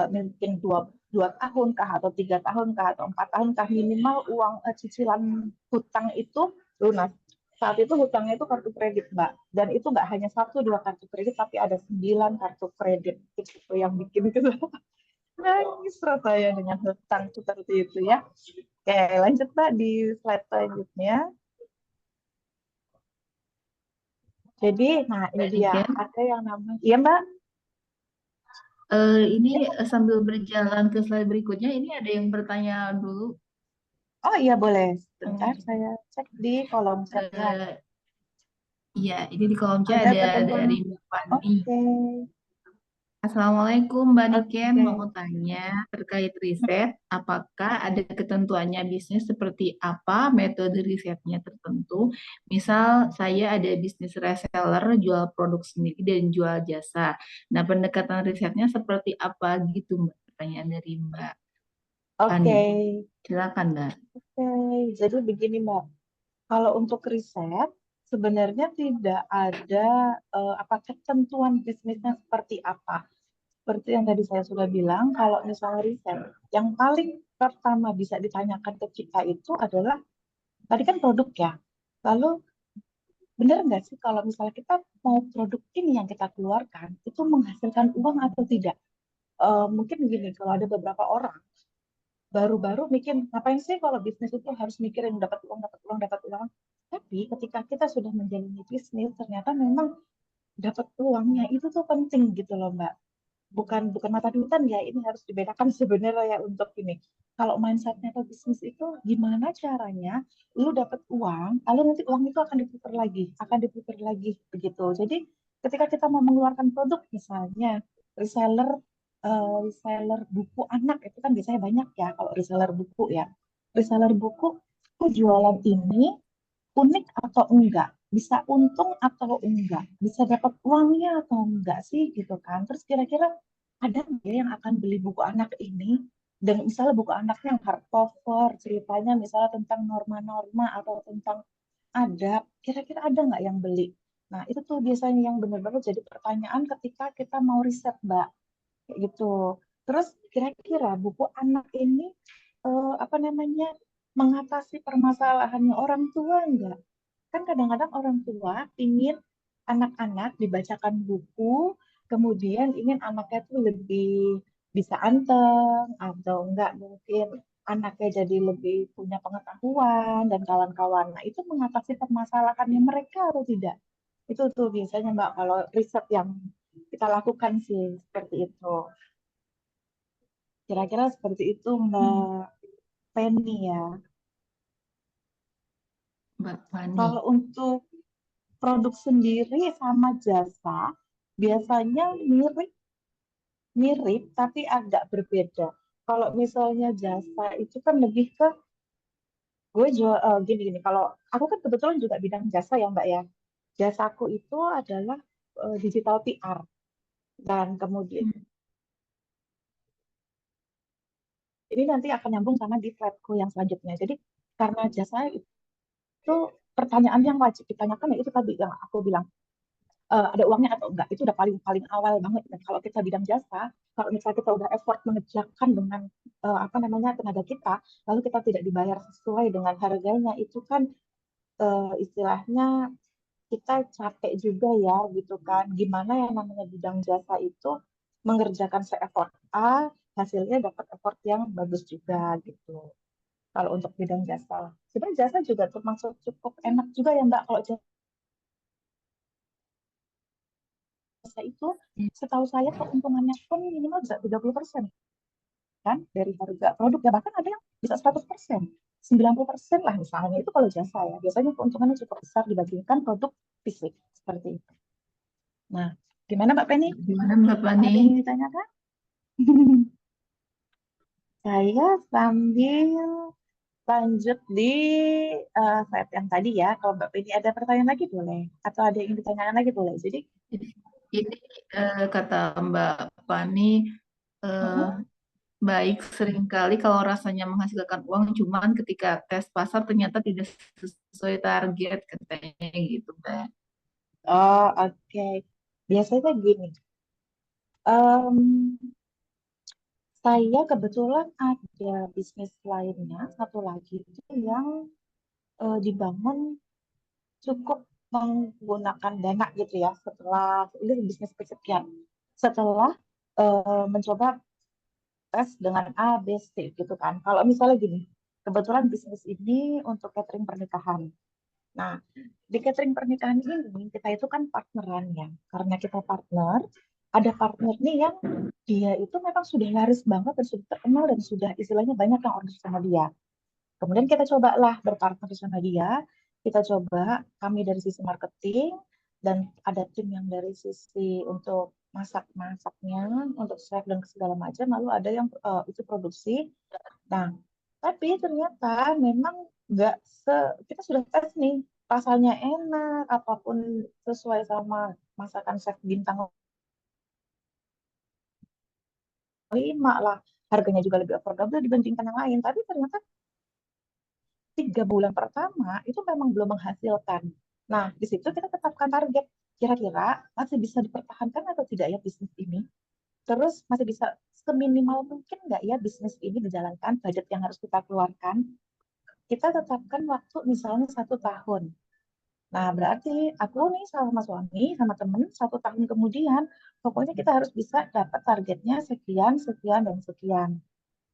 S3: mungkin dua tahun kah atau 3 tahun kah atau 4 tahun kah minimal uang cicilan hutang itu lunas. Saat itu hutangnya itu kartu kredit Mbak, dan itu nggak hanya satu dua kartu kredit tapi ada 9 kartu kredit itu yang bikin gitu. Nangis rasanya dengan hutang seperti itu ya. Oke, lanjut Mbak di slide selanjutnya. Jadi, nah ini
S2: Mbak
S3: dia,
S2: Niken.
S3: ada yang namanya, iya Mbak,
S2: Ini
S3: ya.
S2: sambil berjalan ke slide berikutnya, ini ada yang bertanya dulu.
S3: Oh iya boleh, sebentar
S2: Hmm,
S3: saya cek di kolom chatnya.
S2: eh, Iya, ini di kolom chat
S3: Ada
S2: ada
S3: pertanyaan,
S2: dari Mbak Fani.
S3: oke,
S2: Assalamualaikum Mbak Niken,
S3: oke.
S2: mau tanya terkait riset, apakah ada ketentuannya bisnis seperti apa metode risetnya tertentu? Misal saya ada bisnis reseller, jual produk sendiri dan jual jasa. Nah, pendekatan risetnya seperti apa gitu Mbak? Pertanyaan dari Mbak Fani.
S3: Oke,
S2: Silakan Mbak.
S3: oke. Jadi begini Mbak, kalau untuk riset sebenarnya tidak ada apa ketentuan bisnisnya seperti apa. Seperti yang tadi saya sudah bilang, kalau misalnya riset, yang paling pertama bisa ditanyakan ke kita itu adalah tadi kan produk ya. Lalu benar nggak sih kalau misalnya kita mau produk ini yang kita keluarkan itu menghasilkan uang atau tidak? Mungkin begini, kalau ada beberapa orang baru-baru mikir ngapain sih kalau bisnis itu harus mikirin dapat uang, dapat uang, dapat uang. Tapi ketika kita sudah menjalani bisnis, ternyata memang dapat uangnya itu tuh penting gitu loh Mbak. Bukan mata duitan ya, ini harus dibedakan sebenarnya ya untuk ini. Kalau mindsetnya ke bisnis itu gimana caranya lu dapat uang, lalu nanti uang itu akan diputar lagi begitu. Jadi ketika kita mau mengeluarkan produk misalnya reseller reseller buku anak itu kan biasanya banyak ya kalau reseller buku ya. Reseller buku aku jualan ini unik atau enggak, bisa untung atau enggak, bisa dapat uangnya atau enggak sih gitu kan. Terus kira-kira ada nggak ya yang akan beli buku anak ini? Dan misalnya buku anaknya yang hardcover, ceritanya misalnya tentang norma-norma atau tentang adab, kira-kira ada nggak yang beli? Nah, itu tuh biasanya yang benar-benar jadi pertanyaan ketika kita mau riset, Mbak. Kayak gitu. Terus kira-kira buku anak ini apa namanya mengatasi permasalahannya orang tua enggak? Kan kadang-kadang orang tua ingin anak-anak dibacakan buku, kemudian ingin anaknya tuh lebih bisa anteng, atau enggak mungkin anaknya jadi lebih punya pengetahuan dan kawan-kawan. Nah, itu mengatasi permasalahannya mereka atau tidak? Itu tuh biasanya Mbak kalau riset yang kita lakukan sih seperti itu. Kira-kira seperti itu
S2: Hmm,
S3: Mbak Penny ya.
S2: Mbak Fani.
S3: Kalau untuk produk sendiri sama jasa, biasanya mirip tapi agak berbeda. Kalau misalnya jasa itu kan lebih ke gue jual gini-gini. Kalau aku kan kebetulan juga bidang jasa ya Mbak ya. Jasaku itu adalah digital PR dan kemudian
S2: Hmm,
S3: ini nanti akan nyambung sama di flatku yang selanjutnya. Jadi karena jasa itu pertanyaan yang wajib ditanyakan ya itu tadi yang aku bilang ada uangnya atau enggak itu udah paling paling awal banget dan kalau kita bidang jasa kalau misalnya kita udah effort mengerjakan dengan apa namanya tenaga kita lalu kita tidak dibayar sesuai dengan harganya itu kan istilahnya kita capek juga ya gitu kan gimana yang namanya bidang jasa itu mengerjakan se-effort A hasilnya dapat effort yang bagus juga gitu kalau untuk bidang jasa sebenarnya jasa juga termasuk cukup enak juga ya Mbak kalau jasa itu setahu saya keuntungannya pun minimal bisa 30% kan dari harga produk ya bahkan ada yang bisa 100%, 90% lah misalnya itu kalau jasa ya biasanya keuntungannya cukup besar dibandingkan produk fisik seperti itu. Nah, gimana Mbak Penny?
S2: Gimana Mbak
S3: Apa
S2: Fani?
S3: ada yang ingin ditanyakan? Saya sambil lanjut di slide yang tadi ya. Kalau Mbak Penny ada pertanyaan lagi boleh, atau ada yang ingin ditanyakan lagi boleh. Jadi,
S2: Ini kata Mbak Fani, eh,
S3: mm-mm.
S2: baik seringkali kalau rasanya menghasilkan uang, cuman ketika tes pasar ternyata tidak sesuai target, katanya gitu, Mbak.
S3: Oh oke. Biasanya gini, em, saya kebetulan ada bisnis lainnya, satu lagi itu yang dibangun cukup menggunakan dana gitu ya. Setelah ini bisnis kesekian, setelah mencoba tes dengan A, B, C gitu kan. Kalau misalnya gini, kebetulan bisnis ini untuk catering pernikahan. Nah, di catering pernikahan ini kita itu kan partneran ya. Karena kita partner, ada partner nih yang dia itu memang sudah laris banget dan sudah terkenal dan sudah istilahnya banyak yang order sama dia. Kemudian kita cobalah berpartner sama dia. Kita coba kami dari sisi marketing dan ada tim yang dari sisi untuk masak-masaknya, untuk chef dan segala macam. Lalu ada yang itu produksi. Nah, tapi ternyata memang nggak se kita sudah tes nih, rasanya enak, apapun sesuai sama masakan chef bintang 5 lah. Harganya juga lebih affordable dibandingkan yang lain. Tapi ternyata 3 bulan pertama itu memang belum menghasilkan. Nah, di situ kita tetapkan target. Kira-kira masih bisa dipertahankan atau tidak ya bisnis ini? Terus masih bisa seminimal mungkin nggak ya bisnis ini dijalankan, budget yang harus kita keluarkan? Kita tetapkan waktu misalnya 1 tahun. Nah, berarti aku nih sama suami, sama temen, 1 tahun kemudian, pokoknya kita harus bisa dapat targetnya sekian, sekian, dan sekian.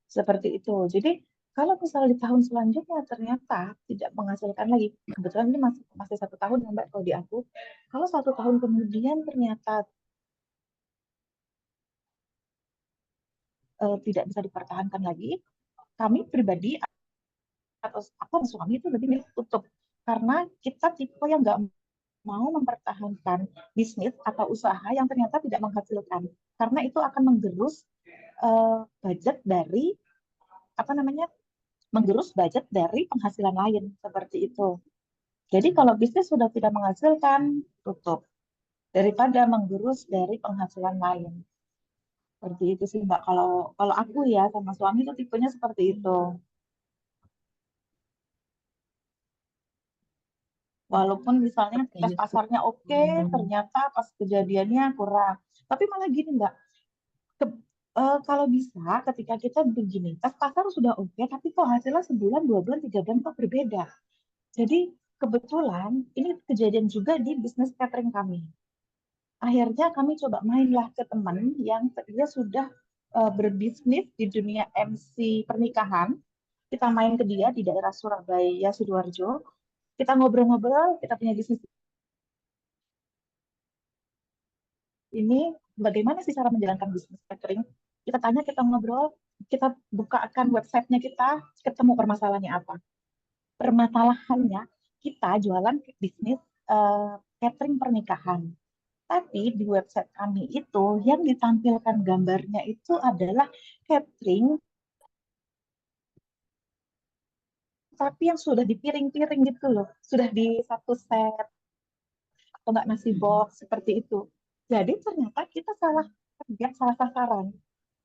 S3: Seperti itu. Jadi, kalau misalnya di tahun selanjutnya ternyata tidak menghasilkan lagi, kebetulan ini masih masih 1 tahun ya Mbak, kalau di aku. Kalau 1 tahun kemudian ternyata tidak bisa dipertahankan lagi, kami pribadi atau aku dan suami itu lebih milih tutup. Karena kita tipe yang nggak mau mempertahankan bisnis atau usaha yang ternyata tidak menghasilkan. Karena itu akan menggerus budget dari apa namanya, menggerus budget dari penghasilan lain seperti itu. Jadi kalau bisnis sudah tidak menghasilkan, tutup. Daripada menggerus dari penghasilan lain. Seperti itu sih Mbak. Kalau kalau aku ya sama suami itu tipenya seperti itu. Walaupun misalnya tes
S2: Kayak gitu.
S3: pasarnya oke, ternyata pas kejadiannya kurang. Tapi malah gini Mbak, kalau bisa ketika kita begini, tes pasar sudah oke, tapi kok hasilnya sebulan, 2 bulan, 3 bulan kok berbeda. Jadi kebetulan ini kejadian juga di bisnis catering kami. Akhirnya kami coba mainlah ke teman yang dia sudah berbisnis di dunia MC pernikahan. Kita main ke dia di daerah Surabaya, Sidoarjo. Kita ngobrol-ngobrol, kita punya bisnis ini, bagaimana sih cara menjalankan bisnis catering? Kita tanya, kita ngobrol, kita bukakan websitenya kita, ketemu permasalahannya apa. Permasalahannya, kita jualan bisnis catering pernikahan. Tapi di website kami itu yang ditampilkan gambarnya itu adalah catering, tapi yang sudah di piring-piring gitu loh, sudah di satu set atau enggak nasi box seperti itu. Jadi ternyata kita salah target, salah sasaran.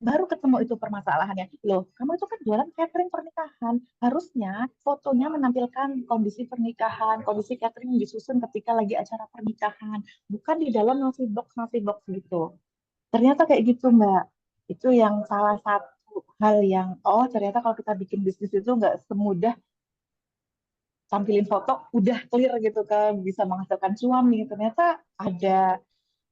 S3: Baru ketemu itu permasalahannya. Loh, kamu itu kan jualan catering pernikahan. Harusnya fotonya menampilkan kondisi pernikahan, kondisi catering yang disusun ketika lagi acara pernikahan, bukan di dalam nasi box gitu. Ternyata kayak gitu, Mbak. Itu yang salah satu hal yang, oh ternyata kalau kita bikin bisnis itu nggak semudah tampilin foto, udah clear gitu kan, bisa menghasilkan cuan nih. Ternyata ada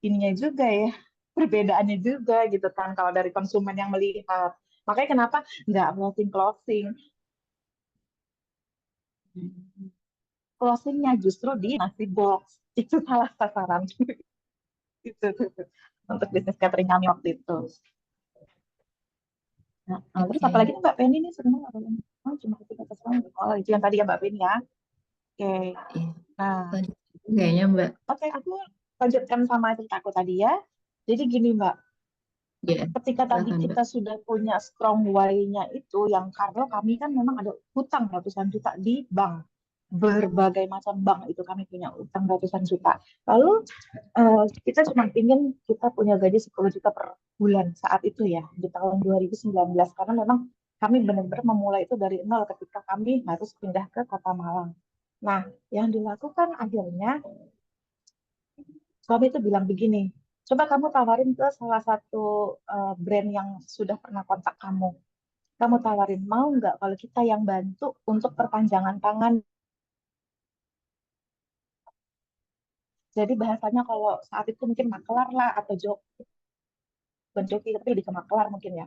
S3: ininya juga ya, perbedaannya juga gitu kan, kalau dari konsumen yang melihat. Makanya kenapa nggak closing-closing. Closingnya justru di nasi box. Itu salah sasaran. Itu untuk bisnis catering kami waktu itu. Nah, terus
S2: Oke.
S3: apalagi nih Mbak Penny nih sebenarnya oh, cuma ketika pesan. Oh, itu yang tadi ya Mbak Penny ya. Oke.
S2: Iya.
S3: Nah,
S2: Lanjut kayaknya Mbak.
S3: oke aku lanjutkan sama cerita aku tadi ya. Jadi gini Mbak,
S2: Ya,
S3: ketika tadi
S2: silakan Mbak.
S3: kita sudah punya strong why-nya itu, yang karena kami kan memang ada hutang ratusan juta di bank. Berbagai macam bank itu kami punya utang ratusan juta. Lalu kita cuma ingin kita punya gaji 10 juta per bulan saat itu ya, di tahun 2019. Karena memang kami benar-benar memulai itu dari nol ketika kami harus pindah ke Kota Malang. Nah, yang dilakukan akhirnya suami itu bilang begini, coba kamu tawarin ke salah satu brand yang sudah pernah kontak kamu. Kamu tawarin, mau nggak kalau kita yang bantu untuk perpanjangan tangan. Jadi bahasanya kalau saat itu mungkin makelar lah atau joki, bukan joki tapi lebih ke makelar mungkin ya.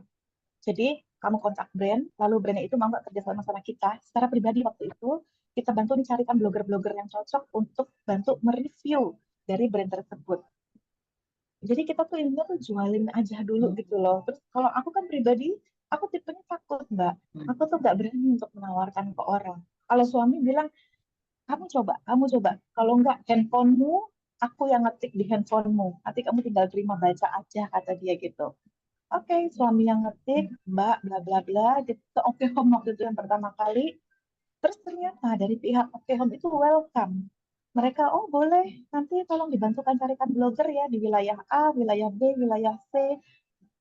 S3: Jadi kamu kontak brand, lalu brandnya itu mau nggak kerja sama kita. Secara pribadi waktu itu kita bantu dicarikan blogger-blogger yang cocok untuk bantu mereview dari brand tersebut. Jadi kita tuh intinya tuh jualin aja dulu gitu loh. Terus kalau aku kan pribadi, aku tipenya takut Mbak. Aku tuh nggak berani untuk menawarkan ke orang. Kalau suami bilang, kamu coba. Kalau nggak handphonemu, aku yang ngetik di handphonemu. Nanti kamu tinggal terima baca aja, kata dia gitu. Oke, suami yang ngetik, Mbak, bla bla bla, gitu ke Oke Home waktu itu yang pertama kali. Terus ternyata dari pihak Oke Home itu welcome. Mereka, oh boleh, nanti tolong dibantukan carikan blogger ya di wilayah A, wilayah B, wilayah C.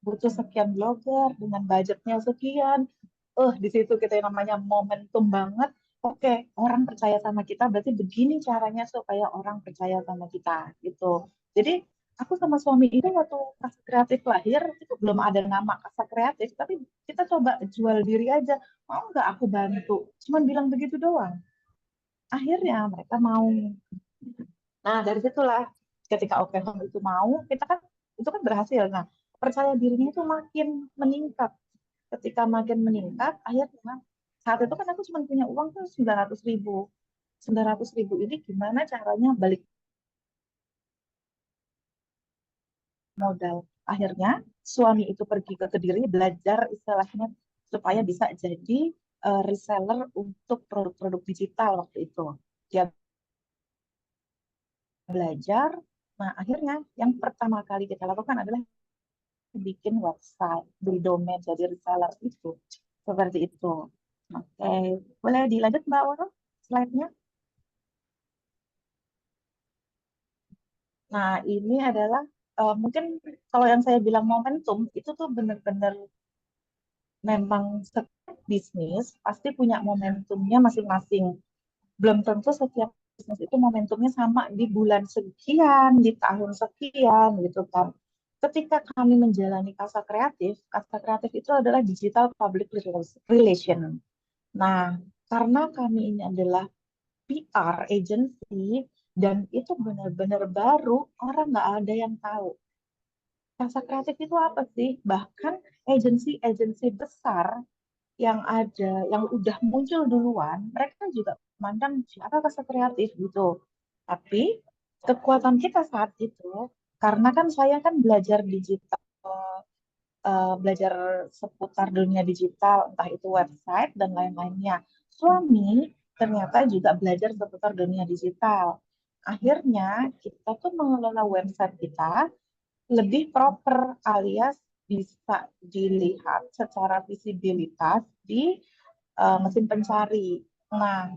S3: Butuh sekian blogger dengan budgetnya sekian. Di situ kita yang namanya momentum banget. Oke, orang percaya sama kita, berarti begini caranya supaya orang percaya sama kita, gitu. Jadi aku sama suami itu waktu Kasa Kreatif lahir itu belum ada nama Kasa Kreatif, tapi kita coba jual diri aja. Mau nggak aku bantu? Cuman bilang begitu doang. Akhirnya mereka mau. Nah dari situlah ketika Oke Home itu mau, kita kan itu kan berhasil. Nah percaya dirinya itu makin meningkat. Ketika makin meningkat, akhirnya saat itu kan aku cuma punya uang tuh 900.000. 900.000 ini gimana caranya balik modal. Akhirnya suami itu pergi ke Kediri belajar istilahnya supaya bisa jadi reseller untuk produk-produk digital waktu itu. Dia belajar. Nah, akhirnya yang pertama kali kita lakukan adalah bikin website, beli domain jadi reseller itu. Seperti itu. Oke, boleh dilanjut Mbak Waro slide-nya? Nah, ini adalah mungkin kalau yang saya bilang momentum itu tuh benar-benar memang setiap bisnis pasti punya momentumnya masing-masing. Belum tentu setiap bisnis itu momentumnya sama di bulan sekian, di tahun sekian gitu kan. Ketika kami menjalani Kasa Kreatif itu adalah digital public relation. Nah, karena kami ini adalah PR agency dan itu benar-benar baru, orang nggak ada yang tahu. Kasa Kreatif itu apa sih? Bahkan agensi-agensi besar yang ada, yang udah muncul duluan, mereka juga memandang siapa Kasa Kreatif gitu. Tapi kekuatan kita saat itu, karena kan saya kan belajar digital, belajar seputar dunia digital, entah itu website dan lain-lainnya. Suami ternyata juga belajar seputar dunia digital. Akhirnya kita tuh mengelola website kita lebih proper alias bisa dilihat secara visibilitas di mesin pencari. Nah,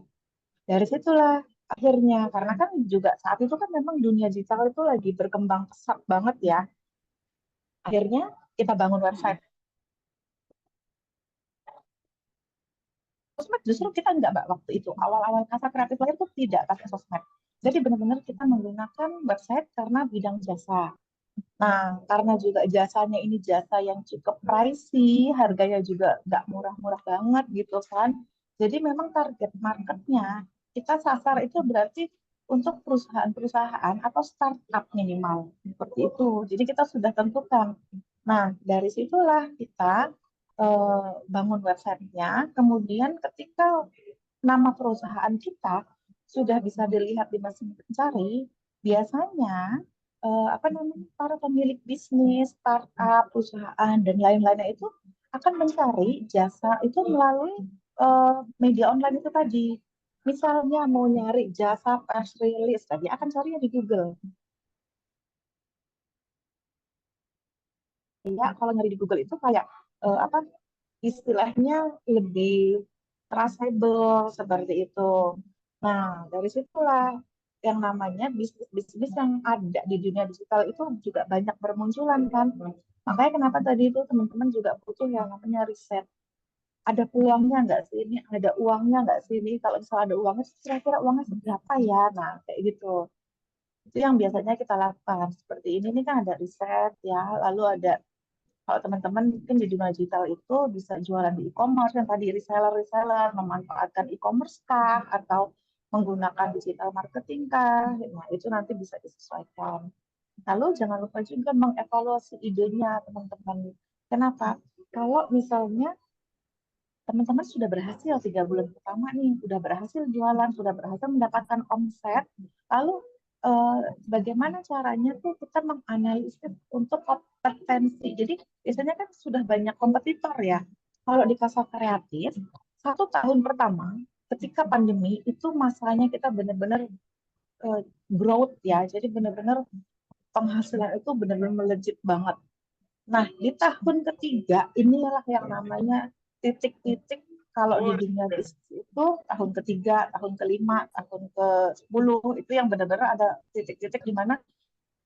S3: dari situlah akhirnya karena kan juga saat itu kan memang dunia digital itu lagi berkembang pesat banget ya. Akhirnya kita bangun website. Sosmed justru kita enggak Mbak waktu itu. Awal-awal Kasa Kreatif lahir tuh tidak pakai sosmed. Jadi benar-benar kita menggunakan website karena bidang jasa. Nah, karena juga jasanya ini jasa yang cukup pricey, harganya juga nggak murah-murah banget gitu kan. Jadi memang target marketnya kita sasar itu berarti untuk perusahaan-perusahaan atau startup minimal seperti itu. Jadi kita sudah tentukan. Nah, dari situlah kita bangun websitenya. Kemudian ketika nama perusahaan kita sudah bisa dilihat di mesin pencari, biasanya apa namanya para pemilik bisnis, startup, perusahaan dan lain-lainnya itu akan mencari jasa itu melalui media online itu tadi. Misalnya mau nyari jasa press release, tadi akan carinya di Google. Ya, kalau nyari di Google itu kayak apa istilahnya lebih trustable seperti itu. Nah, dari situlah yang namanya bisnis-bisnis yang ada di dunia digital itu juga banyak bermunculan kan. Makanya kenapa tadi itu teman-teman juga butuh yang namanya riset. Ada peluangnya nggak sih ini? Ada uangnya nggak sih ini? Kalau misalnya ada uangnya, kira-kira uangnya seberapa ya? Nah, kayak gitu. Itu yang biasanya kita lakukan. Seperti ini kan ada riset ya, lalu ada kalau teman-teman mungkin di dunia digital itu bisa jualan di e-commerce yang tadi reseller-reseller memanfaatkan e-commerce kah atau menggunakan digital marketing kah. Nah, itu nanti bisa disesuaikan. Lalu jangan lupa juga mengevaluasi idenya teman-teman. Kenapa? kalau misalnya teman-teman sudah berhasil 3 bulan pertama nih, sudah berhasil jualan, sudah berhasil mendapatkan omset, lalu bagaimana caranya tuh kita menganalisis untuk kompetensi. Jadi biasanya kan sudah banyak kompetitor ya. Kalau di pasar kreatif, 1 tahun pertama ketika pandemi itu masanya kita benar-benar growth ya. Jadi benar-benar penghasilan itu benar-benar melejit banget. Nah, di tahun ketiga inilah yang namanya titik-titik kalau di dunia bisnis itu tahun ketiga, tahun kelima, tahun ke-10 itu yang benar-benar ada titik-titik di mana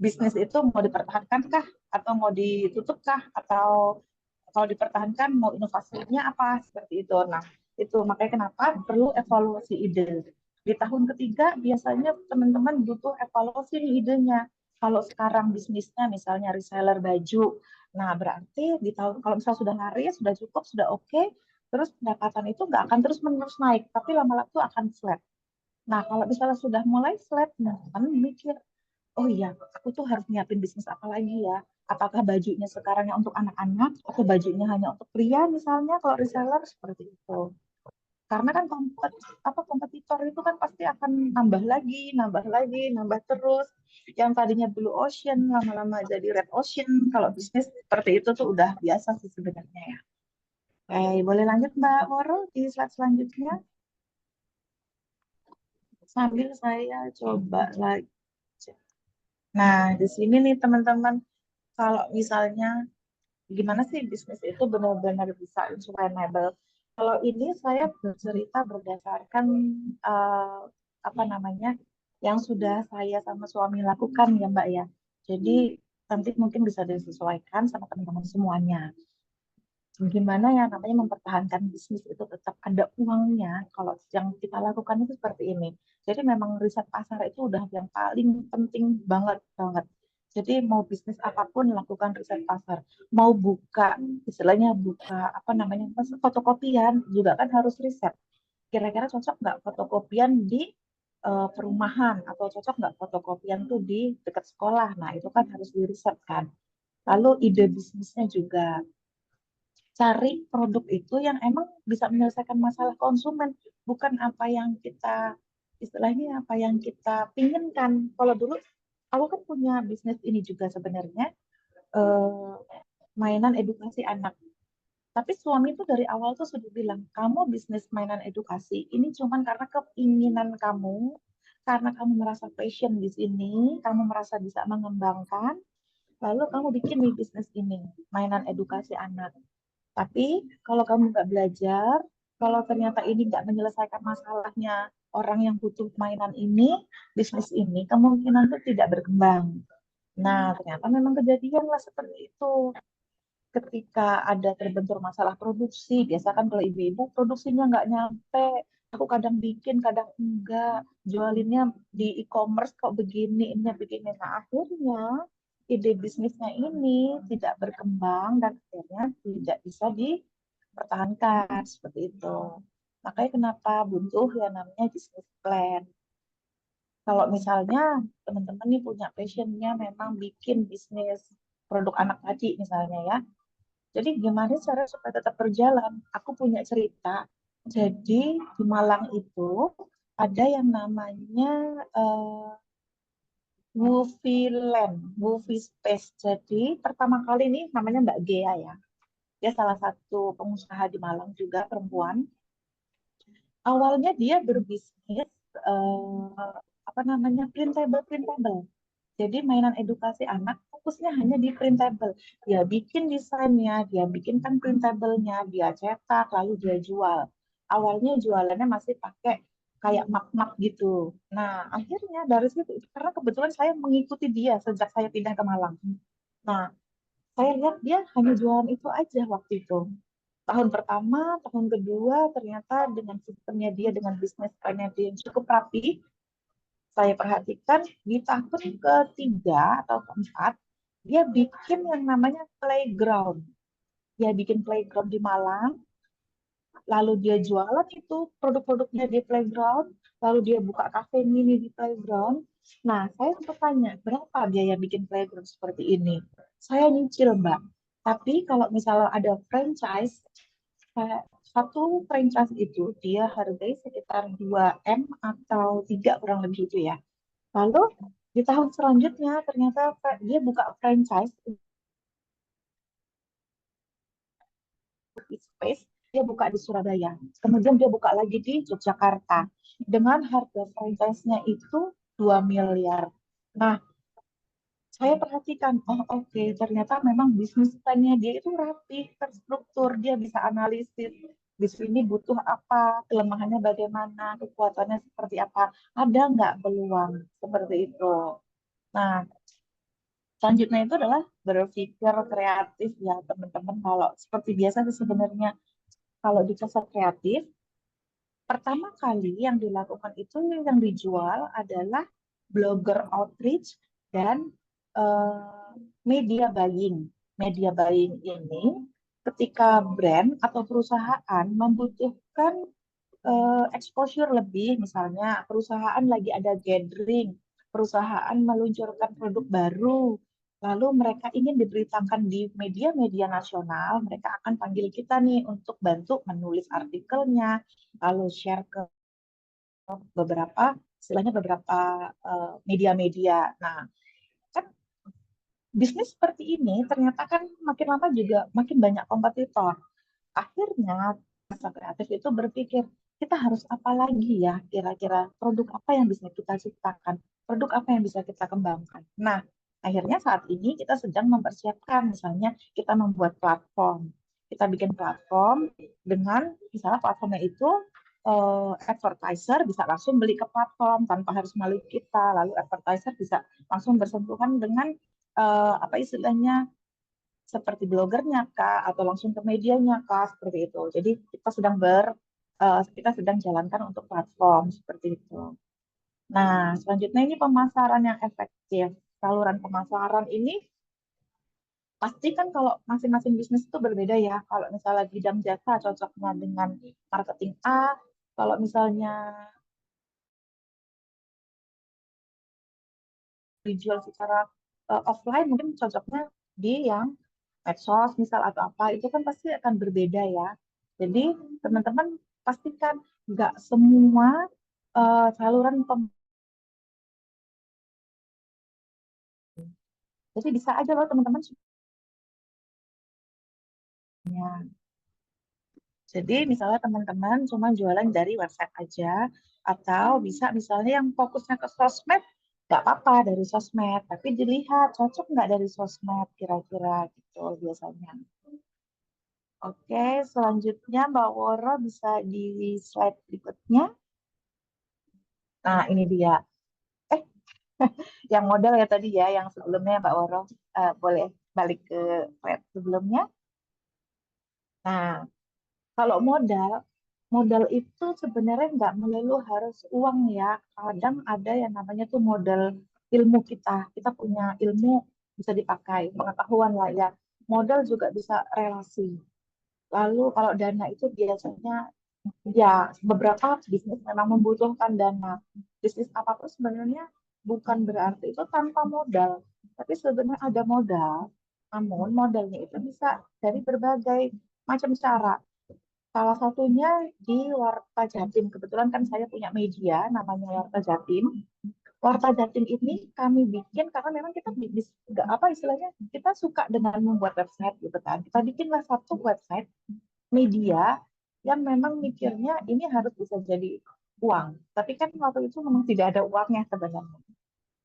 S3: bisnis itu mau dipertahankan kah atau mau ditutup kah atau kalau dipertahankan mau inovasinya apa seperti itu. Nah, itu makanya kenapa perlu evaluasi ide. Di tahun ketiga biasanya teman-teman butuh evaluasi nih idenya. Kalau sekarang bisnisnya misalnya reseller baju, nah berarti di tahun kalau misalnya sudah laris, sudah cukup, sudah oke, terus pendapatan itu nggak akan terus-menerus naik, tapi lama-lama itu akan flat. Nah, kalau misalnya sudah mulai flat, teman-teman mikir, oh iya, aku tuh harus nyiapin bisnis apa lagi ya? Apakah bajunya sekarang yang untuk anak-anak atau bajunya hanya untuk pria misalnya kalau reseller seperti itu. Karena kan kompetitor itu kan pasti akan nambah lagi, nambah lagi, nambah terus. Yang tadinya blue ocean lama-lama jadi red ocean. Kalau bisnis seperti itu tuh udah biasa sih sebenarnya ya. Oke, boleh lanjut Mbak Woro di slide selanjutnya. Sambil saya coba lagi. Nah, di sini nih teman-teman, kalau misalnya gimana sih bisnis itu benar-benar bisa sustainable. Kalau ini saya bercerita berdasarkan eh, apa namanya yang sudah saya sama suami lakukan ya Mbak ya. Jadi nanti mungkin bisa disesuaikan sama teman-teman semuanya. Gimana ya namanya mempertahankan bisnis itu tetap ada uangnya. Kalau yang kita lakukan itu seperti ini. Jadi memang riset pasar itu udah yang paling penting banget banget. Jadi mau bisnis apapun lakukan riset pasar. Mau buka, istilahnya buka apa namanya fotokopian juga kan harus riset. Kira-kira cocok nggak fotokopian di perumahan atau cocok nggak fotokopian tuh di dekat sekolah. Nah itu kan harus diriset kan. Lalu ide bisnisnya juga cari produk itu yang emang bisa menyelesaikan masalah konsumen, bukan apa yang kita istilahnya apa yang kita pinginkan. Kalau dulu aku kan punya bisnis ini juga sebenarnya eh, mainan edukasi anak. Tapi suami itu dari awal tuh sudah bilang, kamu bisnis mainan edukasi ini cuman karena keinginan kamu, karena kamu merasa passion di sini, kamu merasa bisa mengembangkan, lalu kamu bikin nih bisnis ini, mainan edukasi anak. Tapi kalau kamu nggak belajar, kalau ternyata ini nggak menyelesaikan masalahnya orang yang butuh mainan ini, bisnis ini kemungkinan itu tidak berkembang. Nah, ternyata memang kejadian lah seperti itu. Ketika ada terbentur masalah produksi, biasa kan kalau ibu-ibu produksinya nggak nyampe, aku kadang bikin, kadang enggak, jualinnya di e-commerce kok begini, ini begini. Nah, akhirnya ide bisnisnya ini tidak berkembang dan akhirnya tidak bisa dipertahankan seperti itu. Makanya kenapa butuh yang namanya business plan. Kalau misalnya teman-teman nih punya passionnya memang bikin bisnis produk anak tadi misalnya ya, jadi gimana cara supaya tetap berjalan? Aku punya cerita. Jadi di Malang itu ada yang namanya Woofy Land, Woofy Space. Jadi pertama kali ini namanya Mbak Gea ya. Dia salah satu pengusaha di Malang juga perempuan. Awalnya dia berbisnis apa namanya printable printable. Jadi mainan edukasi anak fokusnya hanya di printable. Dia bikin desainnya, dia bikinkan printable-nya, dia cetak, lalu dia jual. Awalnya jualannya masih pakai kayak map-map gitu. Nah, akhirnya dari situ, karena kebetulan saya mengikuti dia sejak saya pindah ke Malang. Nah, saya lihat dia hanya jualan itu aja waktu itu. Tahun pertama, tahun kedua, ternyata dengan sistemnya dia, dengan bisnis plannya dia yang cukup rapi, saya perhatikan di tahun ketiga atau keempat, dia bikin yang namanya playground. Dia bikin playground di Malang, lalu dia jualan itu produk-produknya di playground, lalu dia buka kafe mini di playground. Nah, saya sempat tanya, berapa biaya bikin playground seperti ini? Saya nyicil, Mbak. Tapi kalau misalnya ada franchise, kayak satu franchise itu dia hargai sekitar 2 M atau 3 kurang lebih itu ya. Lalu di tahun selanjutnya ternyata dia buka franchise space, dia buka di Surabaya. Kemudian dia buka lagi di Yogyakarta dengan harga franchise-nya itu 2 miliar. Nah, saya perhatikan, oh oke, ternyata memang bisnis plan-nya dia itu rapi, terstruktur, dia bisa analisis, di sini butuh apa, kelemahannya bagaimana, kekuatannya seperti apa, ada nggak peluang seperti itu. Nah, selanjutnya itu adalah berpikir kreatif ya teman-teman. Kalau seperti biasa sih sebenarnya, kalau di pasar kreatif, pertama kali yang dilakukan itu yang dijual adalah blogger outreach dan eh, media buying. Media buying ini ketika brand atau perusahaan membutuhkan exposure lebih, misalnya perusahaan lagi ada gathering, perusahaan meluncurkan produk baru, lalu mereka ingin diberitakan di media-media nasional, mereka akan panggil kita nih untuk bantu menulis artikelnya, lalu share ke beberapa, istilahnya beberapa media-media. Nah, kan bisnis seperti ini ternyata kan makin lama juga makin banyak kompetitor. Akhirnya masa kreatif itu berpikir, kita harus apa lagi ya kira-kira, produk apa yang bisa kita ciptakan, produk apa yang bisa kita kembangkan. Nah, akhirnya saat ini kita sedang mempersiapkan, misalnya kita membuat platform. Kita bikin platform dengan misalnya platformnya itu advertiser bisa langsung beli ke platform tanpa harus melalui kita. Lalu advertiser bisa langsung bersentuhan dengan apa istilahnya, seperti blogernya kah atau langsung ke medianya kah seperti itu. Jadi kita sedang jalankan untuk platform seperti itu. Nah, selanjutnya ini pemasaran yang efektif. Saluran pemasaran ini pasti kan kalau masing-masing bisnis itu berbeda ya. Kalau misalnya bidang jasa cocoknya dengan marketing A, kalau misalnya dijual secara offline mungkin cocoknya di yang medsos misal atau apa, itu kan pasti akan berbeda ya. Jadi teman-teman pastikan nggak semua saluran jadi bisa aja loh teman-teman semuanya. Jadi misalnya teman-teman cuma jualan dari website aja, atau bisa misalnya yang fokusnya ke sosmed, nggak apa-apa dari sosmed, tapi dilihat cocok nggak dari sosmed kira-kira gitu biasanya. Oke, selanjutnya Mbak Woro bisa di slide berikutnya. Nah, ini dia. Eh, yang model ya tadi ya, yang sebelumnya Mbak Woro. Boleh balik ke slide sebelumnya. Nah, kalau modal, modal itu sebenarnya nggak melulu harus uang ya. Kadang ada yang namanya tuh modal ilmu kita. Kita punya ilmu bisa dipakai, pengetahuan lah ya. Modal juga bisa relasi. Lalu kalau dana itu biasanya ya beberapa bisnis memang membutuhkan dana. Bisnis apapun sebenarnya bukan berarti itu tanpa modal, tapi sebenarnya ada modal. Namun modalnya itu bisa dari berbagai macam cara. Salah satunya di Warta Jatim. Kebetulan kan saya punya media namanya Warta Jatim. Warta Jatim ini kami bikin karena memang kita nggak apa istilahnya, kita suka dengan membuat website gitu kan. Kita bikinlah satu website media yang memang mikirnya ini harus bisa jadi uang. Tapi kan waktu itu memang tidak ada uangnya sebenarnya.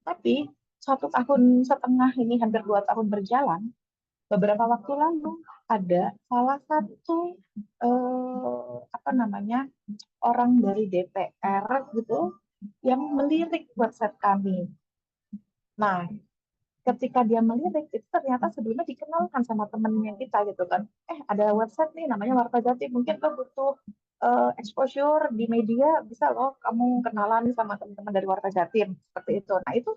S3: Tapi 1 tahun setengah ini hampir 2 tahun berjalan, beberapa waktu lalu ada salah satu apa namanya, orang dari DPR gitu yang melirik website kami. Nah, ketika dia melirik itu ternyata sebelumnya dikenalkan sama temennya kita gitu kan, ada website nih namanya Warta Jati, mungkin lo butuh exposure di media, bisa loh kamu kenalan sama teman-teman dari Warta Jatim seperti itu. Nah itu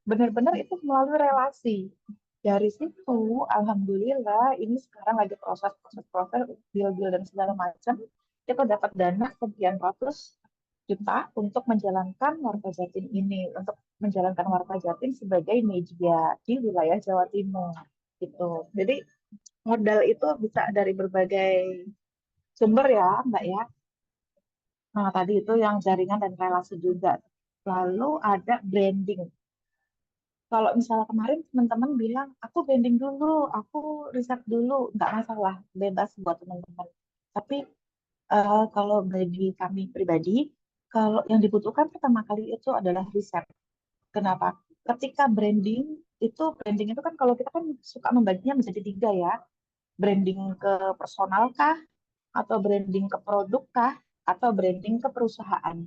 S3: benar-benar itu melalui relasi. Dari situ alhamdulillah ini sekarang lagi proses deal-deal dan segala macam, kita dapat dana sekian ratus juta untuk menjalankan Warta Jatim ini, untuk menjalankan Warta Jatim sebagai media di wilayah Jawa Timur gitu. Jadi modal itu bisa dari berbagai sumber ya, Mbak ya. Nah, tadi itu yang jaringan dan relasi juga. Lalu ada branding. Kalau misalnya kemarin teman-teman bilang, aku branding dulu, aku riset dulu, nggak masalah, bebas buat teman-teman. Tapi kalau bagi kami pribadi, kalau yang dibutuhkan pertama kali itu adalah riset. Kenapa? Ketika branding itu kan kalau kita kan suka membaginya menjadi tiga ya. Branding ke personal kah, atau branding ke produk kah, atau branding ke perusahaan.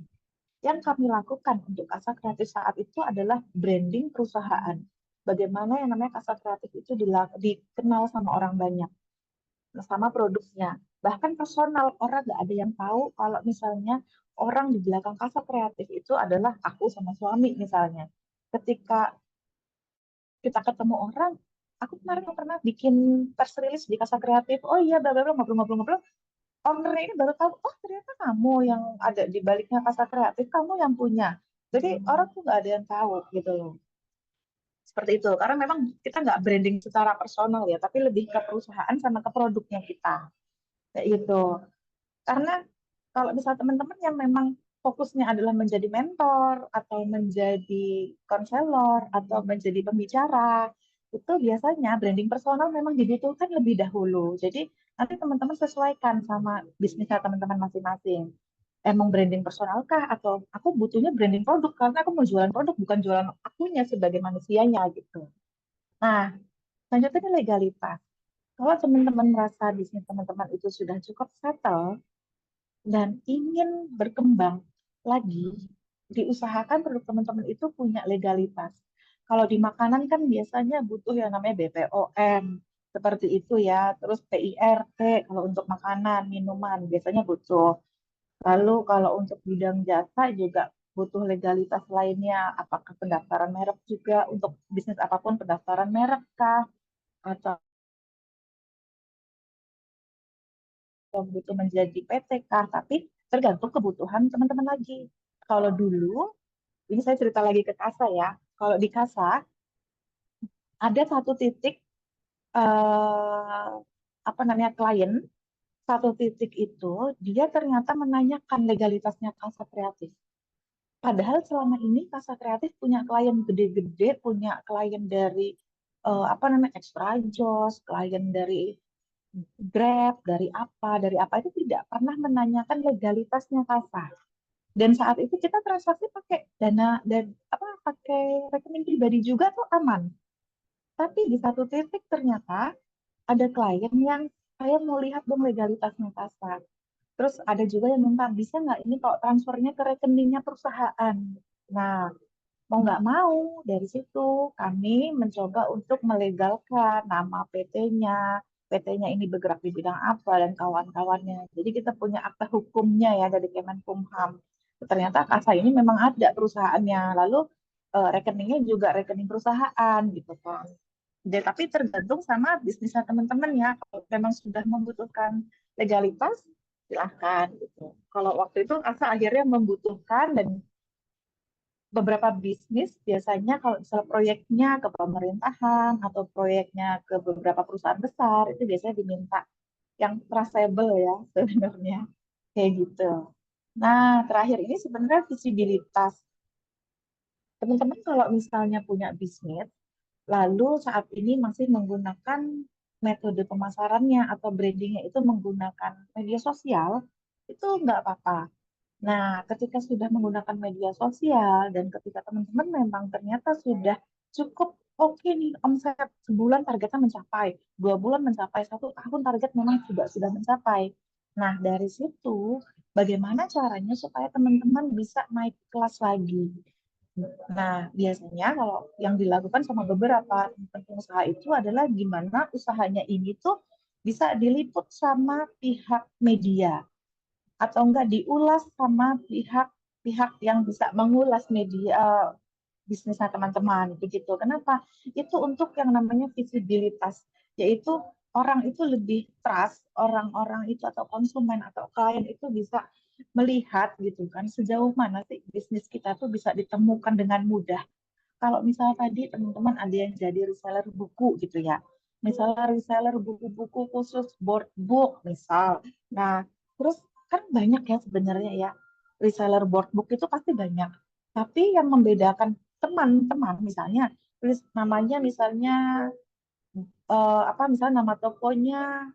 S3: Yang kami lakukan untuk Kasa Kreatif saat itu adalah branding perusahaan. Bagaimana yang namanya Kasa Kreatif itu dikenal sama orang banyak, sama produknya. Bahkan personal, orang nggak ada yang tahu kalau misalnya orang di belakang Kasa Kreatif itu adalah aku sama suami misalnya. Ketika kita ketemu orang, aku kemarin pernah bikin press release di Kasa Kreatif, oh iya, bla bla bla, ngobrol-ngobrol, ownernya ini baru tahu, oh ternyata kamu yang ada di baliknya Kasa Kreatif, kamu yang punya. Jadi orang tuh nggak ada yang tahu gitu loh. Seperti itu, karena memang kita nggak branding secara personal ya, tapi lebih ke perusahaan sama ke produknya kita. Kayak gitu. Karena kalau misal teman-teman yang memang fokusnya adalah menjadi mentor atau menjadi konselor atau menjadi pembicara, itu biasanya branding personal memang dibutuhkan lebih dahulu. Jadi nanti teman-teman sesuaikan sama bisnisnya teman-teman masing-masing. Emang branding personal kah atau aku butuhnya branding produk karena aku mau jualan produk bukan jualan akunya sebagai manusianya gitu. Nah, selanjutnya ini legalitas. Kalau teman-teman merasa bisnis teman-teman itu sudah cukup settle, dan ingin berkembang lagi, diusahakan produk teman-teman itu punya legalitas. Kalau di makanan kan biasanya butuh yang namanya BPOM, seperti itu ya. Terus PIRT kalau untuk makanan, minuman, biasanya butuh. Lalu kalau untuk bidang jasa juga butuh legalitas lainnya, apakah pendaftaran merek juga, untuk bisnis apapun pendaftaran merek kah, atau butuh menjadi PT kah, tapi tergantung kebutuhan teman-teman lagi. Kalau dulu, ini saya cerita lagi ke Kasa ya. Kalau di Kasa ada satu titik apa namanya klien, satu titik itu dia ternyata menanyakan legalitasnya Kasa Kreatif. Padahal selama ini Kasa Kreatif punya klien gede-gede, punya klien dari apa namanya Extra Joss, klien dari Grab, dari apa itu tidak pernah menanyakan legalitasnya Kasa. Dan saat itu kita transaksi pakai dana dan apa pakai rekening pribadi juga tuh aman. Tapi di satu titik ternyata ada klien yang saya mau lihat dong legalitasnya Kasa. Terus ada juga yang minta bisa nggak ini kalau transfernya ke rekeningnya perusahaan. Nah, mau nggak mau dari situ kami mencoba untuk melegalkan nama PT-nya, PT-nya ini bergerak di bidang apa dan kawan-kawannya. Jadi kita punya akta hukumnya ya dari Kemenkumham. Ternyata Kasa ini memang ada perusahaannya, lalu rekeningnya juga rekening perusahaan gitu kan. Jadi, tapi tergantung sama bisnisnya teman-teman ya. Kalau memang sudah membutuhkan legalitas, silahkan gitu. Kalau waktu itu Kasa akhirnya membutuhkan dan beberapa bisnis biasanya kalau misalnya proyeknya ke pemerintahan atau proyeknya ke beberapa perusahaan besar itu biasanya diminta yang trustable ya sebenarnya kayak gitu. Nah, terakhir ini sebenarnya visibilitas. Teman-teman kalau misalnya punya bisnis, lalu saat ini masih menggunakan metode pemasarannya atau brandingnya itu menggunakan media sosial, itu nggak apa-apa. Nah, ketika sudah menggunakan media sosial dan ketika teman-teman memang ternyata sudah cukup oke nih omset sebulan targetnya mencapai, 2 bulan mencapai, 1 tahun target memang sudah mencapai. Nah, dari situ bagaimana caranya supaya teman-teman bisa naik kelas lagi? Nah, biasanya kalau yang dilakukan sama beberapa pengusaha itu adalah gimana usahanya ini tuh bisa diliput sama pihak media atau enggak diulas sama pihak-pihak yang bisa mengulas media bisnisnya teman-teman begitu. Kenapa? Itu untuk yang namanya visibilitas, yaitu orang itu lebih trust, orang-orang itu atau konsumen atau klien itu bisa melihat gitu kan sejauh mana sih bisnis kita tuh bisa ditemukan dengan mudah. Kalau misalnya tadi teman-teman ada yang jadi reseller buku gitu ya, misalnya reseller buku-buku khusus board book misal. Nah, terus kan banyak ya sebenarnya ya, reseller board book itu pasti banyak. Tapi yang membedakan teman-teman misalnya namanya misalnya apa misalnya nama tokonya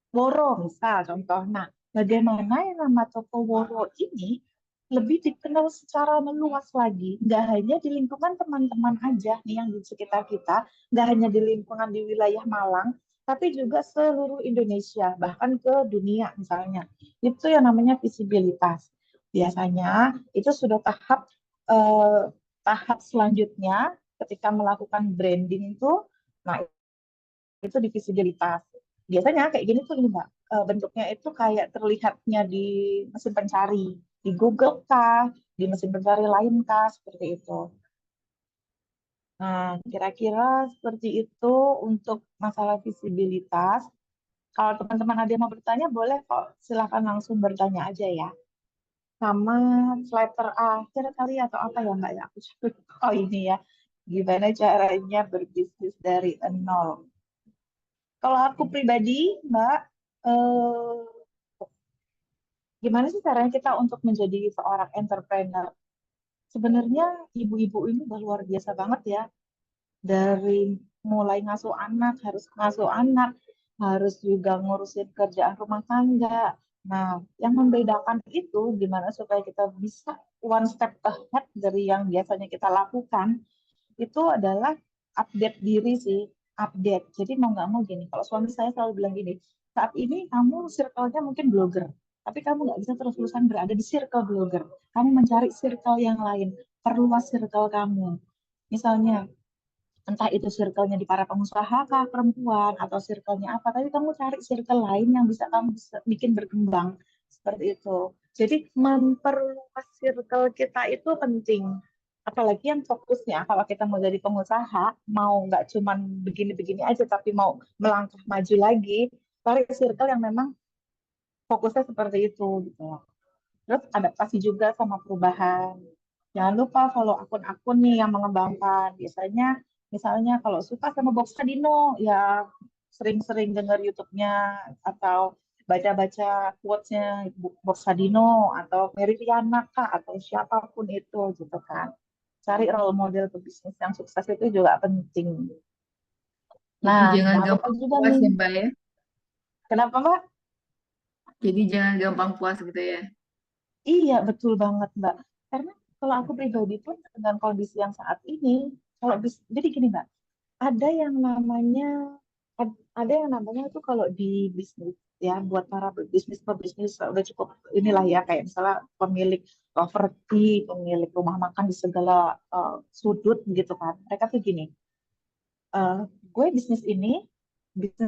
S3: Woro misal contoh. Nah, bagaimana yang nama toko Woro ini lebih dikenal secara meluas lagi, nggak hanya di lingkungan teman-teman aja nih yang di sekitar kita, nggak hanya di lingkungan di wilayah Malang, tapi juga seluruh Indonesia, bahkan ke dunia misalnya. Itu yang namanya visibilitas. Biasanya itu sudah eh, tahap selanjutnya ketika melakukan branding itu, nah itu di visibilitas. Biasanya kayak gini tuh ini Mbak, bentuknya itu kayak terlihatnya di mesin pencari, di Google kah, di mesin pencari lain kah, seperti itu. Nah, kira-kira seperti itu untuk masalah visibilitas. Kalau teman-teman ada yang mau bertanya, boleh kok silakan langsung bertanya aja ya. Sama slide terakhir kali atau apa ya Mbak ya? Aku coba oh ini ya. Gimana caranya berbisnis dari nol? Kalau aku pribadi, Mbak, eh, gimana sih caranya kita untuk menjadi seorang entrepreneur? Sebenarnya ibu-ibu ini udah luar biasa banget ya. Dari mulai ngasuh anak, harus ngasuh anak, harus juga ngurusin kerjaan rumah tangga. Nah, yang membedakan itu gimana supaya kita bisa one step ahead dari yang biasanya kita lakukan, itu adalah update diri sih, update. Jadi mau nggak mau gini, kalau suami saya selalu bilang gini, saat ini kamu circle-nya mungkin blogger, tapi kamu nggak bisa terus-terusan berada di circle blogger. Kamu mencari circle yang lain, perluas circle kamu. Misalnya, entah itu circle-nya di para pengusaha kah, perempuan, atau circle-nya apa, tapi kamu cari circle lain yang bisa kamu bisa bikin berkembang. Seperti itu. Jadi memperluas circle kita itu penting. Apalagi yang fokusnya, kalau kita mau jadi pengusaha, mau nggak cuman begini-begini aja, tapi mau melangkah maju lagi, cari circle yang memang fokusnya seperti itu. Gitu. Terus adaptasi juga sama perubahan. Jangan lupa follow akun-akun nih yang mengembangkan. Biasanya, misalnya kalau suka sama Box Sadino, ya sering-sering denger YouTube-nya atau baca-baca quotes-nya Box Sadino atau Mary Riana kah, atau siapapun itu gitu kan. Cari role model pebisnis yang sukses itu juga penting.
S2: Jadi
S3: Nah,
S2: jangan
S3: jangan lupa
S2: gampang
S3: juga
S2: puas
S3: nih.
S2: ya, Mbak ya.
S3: Kenapa, Mbak?
S2: Jadi jangan gampang puas gitu ya.
S3: Iya, betul banget, Mbak. Karena kalau aku pribadi pun dengan kondisi yang saat ini, jadi gini, Mbak, ada yang namanya ada yang namanya itu kalau di bisnis ya, buat para pebisnis udah cukup inilah ya, kayak misalnya pemilik properti, pemilik rumah makan di segala sudut gitu kan. Mereka tuh gini, eh, gue bisnis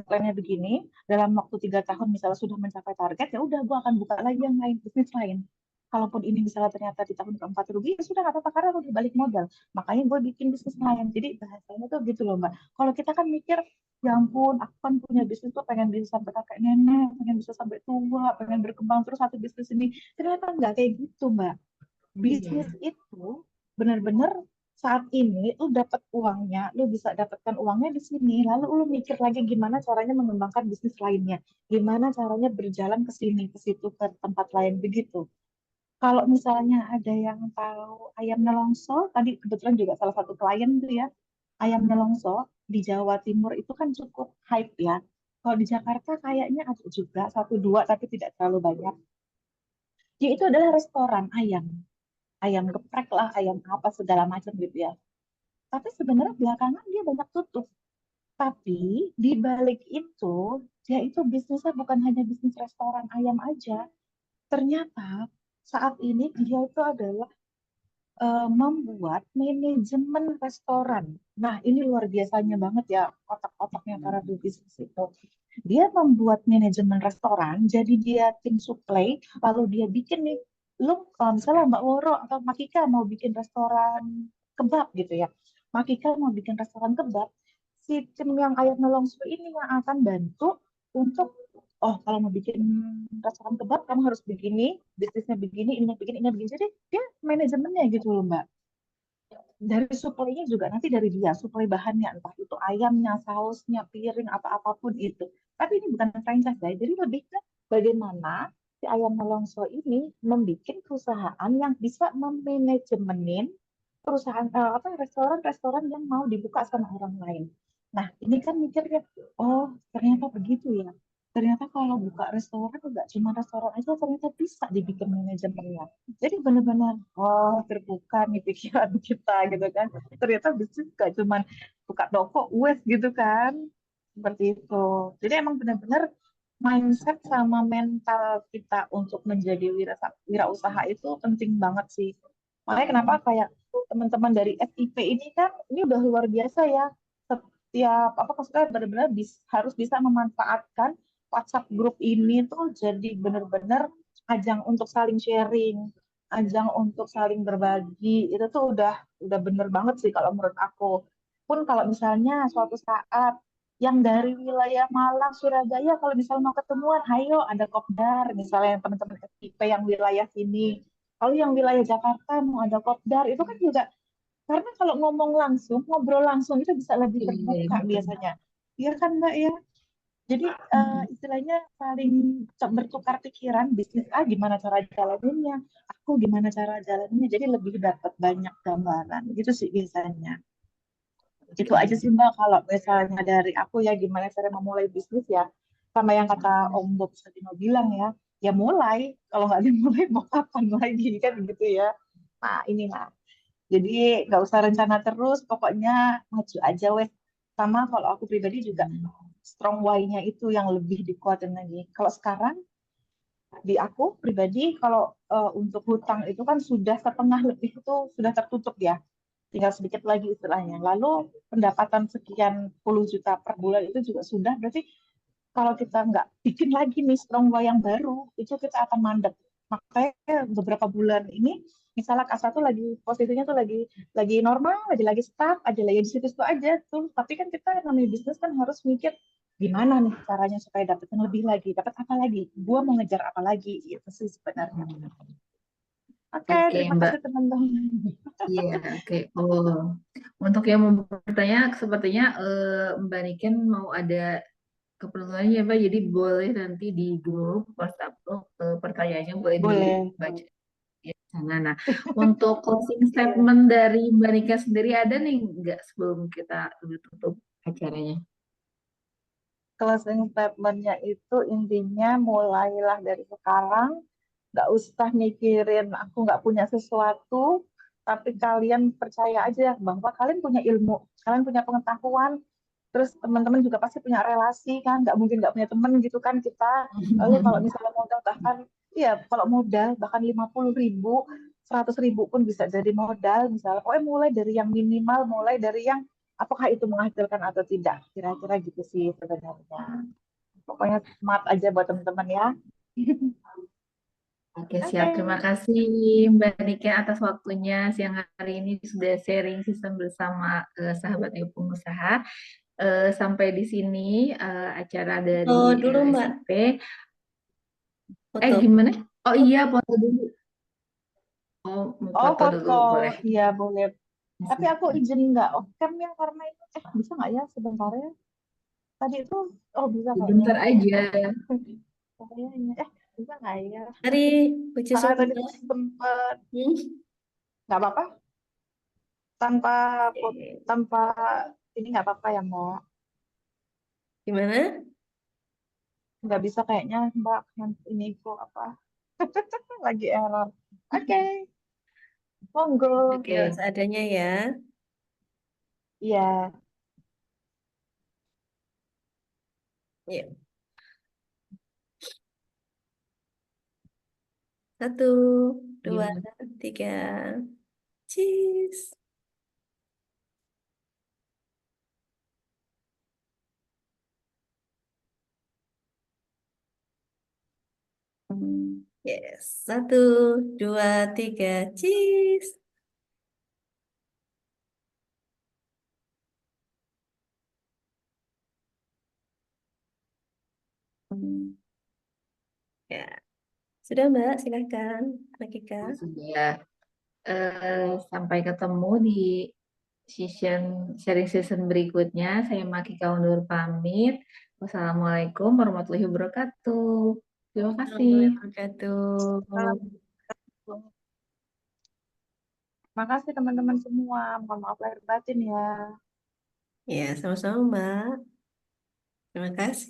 S3: plannya begini, dalam waktu 3 tahun misalnya sudah mencapai target, ya udah gue akan buka lagi yang lain, bisnis lain. Kalaupun ini misalnya ternyata di tahun keempat rugi, ya sudah nggak apa-apa karena udah balik modal. Makanya gue bikin bisnis lain. Jadi bahasanya tuh gitu loh Mbak. Kalau kita kan mikir, ya ampun, aku kan punya bisnis tuh pengen bisa sampai kakek nenek, pengen bisa sampai tua, pengen berkembang terus satu bisnis ini. Ternyata nggak kayak gitu Mbak. Bisnis
S2: Iya.
S3: itu benar-benar saat ini lu dapat uangnya, lu bisa dapatkan uangnya di sini, lalu lu mikir lagi gimana caranya mengembangkan bisnis lainnya, gimana caranya berjalan ke sini, ke situ, ke tempat lain begitu. Kalau misalnya ada yang tahu ayam nelongso, tadi kebetulan juga salah satu klien tuh ya, ayam nelongso di Jawa Timur itu kan cukup hype ya. Kalau di Jakarta kayaknya ada juga satu dua tapi tidak terlalu banyak. Dia itu adalah restoran ayam, ayam geprek lah, ayam apa segala macam gitu ya. Tapi sebenarnya belakangan dia banyak tutup. Tapi di balik itu, dia itu bisnisnya bukan hanya bisnis restoran ayam aja. Ternyata saat ini dia itu adalah membuat manajemen restoran. Nah, ini luar biasanya banget ya otak-otaknya para bisnis itu. Dia membuat manajemen restoran, jadi dia tim suplai, lalu dia bikin nih, lu misalnya Mbak Woro atau Mbak Kika mau bikin restoran kebab gitu ya. Mbak Kika mau bikin restoran kebab, si tim yang ayat nolongsu ini yang akan bantu untuk, oh kalau mau bikin restoran kebab kamu harus begini, bisnisnya begini, ini begini, ini begini. Jadi dia manajemennya gitu loh Mbak. dari supply-nya juga nanti dari dia, supply bahannya, entah itu ayamnya, sausnya, piring, atau apapun itu. Tapi ini bukan franchise ya, jadi lebih ke bagaimana si Ayam Nelongso ini membuat perusahaan yang bisa memanajemenin perusahaan apa restoran-restoran yang mau dibuka sama orang lain. Nah, ini kan mikirnya, oh ternyata begitu ya. Ternyata kalau buka restoran enggak cuma restoran aja, ternyata bisa dibikin manajemennya. Jadi benar-benar oh terbuka nih pikiran kita gitu kan. Ternyata bisnis gak cuma buka toko wes gitu kan. Seperti itu. Jadi emang benar-benar mindset sama mental kita untuk menjadi wirausaha itu penting banget sih. Makanya kenapa kayak teman-teman dari FIP ini kan ini udah luar biasa ya. Setiap apa maksudnya benar-benar harus bisa memanfaatkan WhatsApp grup ini tuh jadi benar-benar ajang untuk saling sharing, ajang untuk saling berbagi. Itu tuh udah bener banget sih kalau menurut aku. Pun kalau misalnya suatu saat yang dari wilayah Malang, Surabaya, kalau misalnya mau ketemuan, ayo ada kopdar, misalnya yang teman-teman FIP yang wilayah sini. Kalau yang wilayah Jakarta mau ada kopdar, itu kan juga karena kalau ngomong langsung, ngobrol langsung itu bisa lebih
S2: Iya,
S3: terbuka
S2: betul.
S3: biasanya. Iya kan Mbak ya? Jadi
S2: Mm-mm.
S3: istilahnya saling bertukar pikiran, bisnis A gimana cara jalaninnya, aku gimana cara jalaninnya, jadi lebih dapat banyak gambaran. Gitu sih biasanya. Itu aja
S2: Oke.
S3: sih Mbak kalau misalnya dari aku ya gimana cara memulai bisnis ya. Sama yang kata Om Bob Sadino bilang ya, ya mulai. Kalau nggak dimulai mau kapan lagi kan gitu ya. Nah ini lah. Jadi nggak usah rencana terus, pokoknya maju aja wes. Sama kalau aku pribadi juga strong why-nya itu yang lebih dikuatin lagi. Kalau sekarang di aku pribadi kalau untuk hutang itu kan sudah setengah lebih itu sudah tertutup ya, tinggal sedikit lagi istilahnya. Lalu pendapatan sekian puluh juta per bulan itu juga sudah, berarti kalau kita nggak bikin lagi nih strong why yang baru, itu kita akan mandek. Makanya beberapa bulan ini, misalnya kasa tuh lagi posisinya tuh lagi normal, lagi stuck, aja lagi di situ-situ aja tuh. Tapi kan kita namanya bisnis kan harus mikir gimana nih caranya supaya dapat yang lebih lagi, dapat apa lagi, gua mau ngejar apa lagi, itu sih sebenarnya. Oke,
S2: Oke,
S3: terima
S2: Mbak.
S3: kasih teman-teman.
S2: Iya, oke. Oh, untuk yang mau bertanya, sepertinya Mbak Niken mau ada keperluannya, Mbak. Jadi boleh nanti di grup WhatsApp grup pertanyaannya boleh
S3: Boleh.
S2: dibaca di sana. Nah, untuk closing
S3: Iya.
S2: statement dari Mbak Niken sendiri ada nih nggak sebelum kita tutup acaranya?
S3: Closing statement-nya itu intinya mulailah dari sekarang, nggak usah mikirin aku nggak punya sesuatu, tapi kalian percaya aja bahwa kalian punya ilmu, kalian punya pengetahuan, terus teman-teman juga pasti punya relasi kan, nggak mungkin nggak punya teman gitu kan kita. Lalu kalau misalnya modal bahkan, iya kalau modal bahkan 50.000, 100.000 pun bisa jadi modal misalnya. Pokoknya mulai dari yang minimal, mulai dari yang apakah itu menghasilkan atau tidak. Kira-kira gitu sih sebenarnya. Pokoknya smart aja buat teman-teman ya.
S2: Oke, siap. Terima
S3: Oke.
S2: kasih Mbak Niken atas waktunya siang hari ini sudah sharing sistem bersama sahabat ibu pengusaha. Sampai di sini acara dari
S1: Oh, dulu Mbak,
S2: SIP.
S1: foto.
S2: Gimana? Oh iya, foto dulu. Oh, mau
S3: Oh
S2: foto dulu,
S3: foto,
S2: boleh.
S3: iya boleh. Tapi aku
S2: Silakan.
S3: izin nggak off cam ya karena itu, bisa nggak ya sebentar ya? Tadi itu, oh bisa kayaknya.
S2: Sebentar aja.
S3: Kayaknya, bisa nggak ya?
S1: Mari, Puji
S3: Karena tadi tuh
S1: Sumber.
S3: sempet,
S1: Hmm?
S3: nggak apa-apa, tanpa
S1: Oke.
S3: tanpa ini nggak apa-apa ya Mbak.
S1: Gimana?
S3: Nggak bisa kayaknya Mbak, ini kok apa, lagi error. Oke, monggo.
S1: Ya,
S2: Oke.
S1: seadanya ya.
S3: Iya.
S1: Yuk. Satu, dua,
S2: Gimana?
S1: tiga. Cheese. Yes. Satu, dua, tiga. Cheese. Ya. Sudah Mbak, silakan. Mbak Kika.
S2: Sudah. Sampai ketemu di sharing season berikutnya. Saya Makika undur pamit. Wassalamualaikum warahmatullahi wabarakatuh. Terima kasih.
S1: Wabarakatuh.
S3: Terima kasih teman-teman semua. Mohon maaf lahir batin ya.
S1: Ya, sama-sama, Mbak. Terima kasih.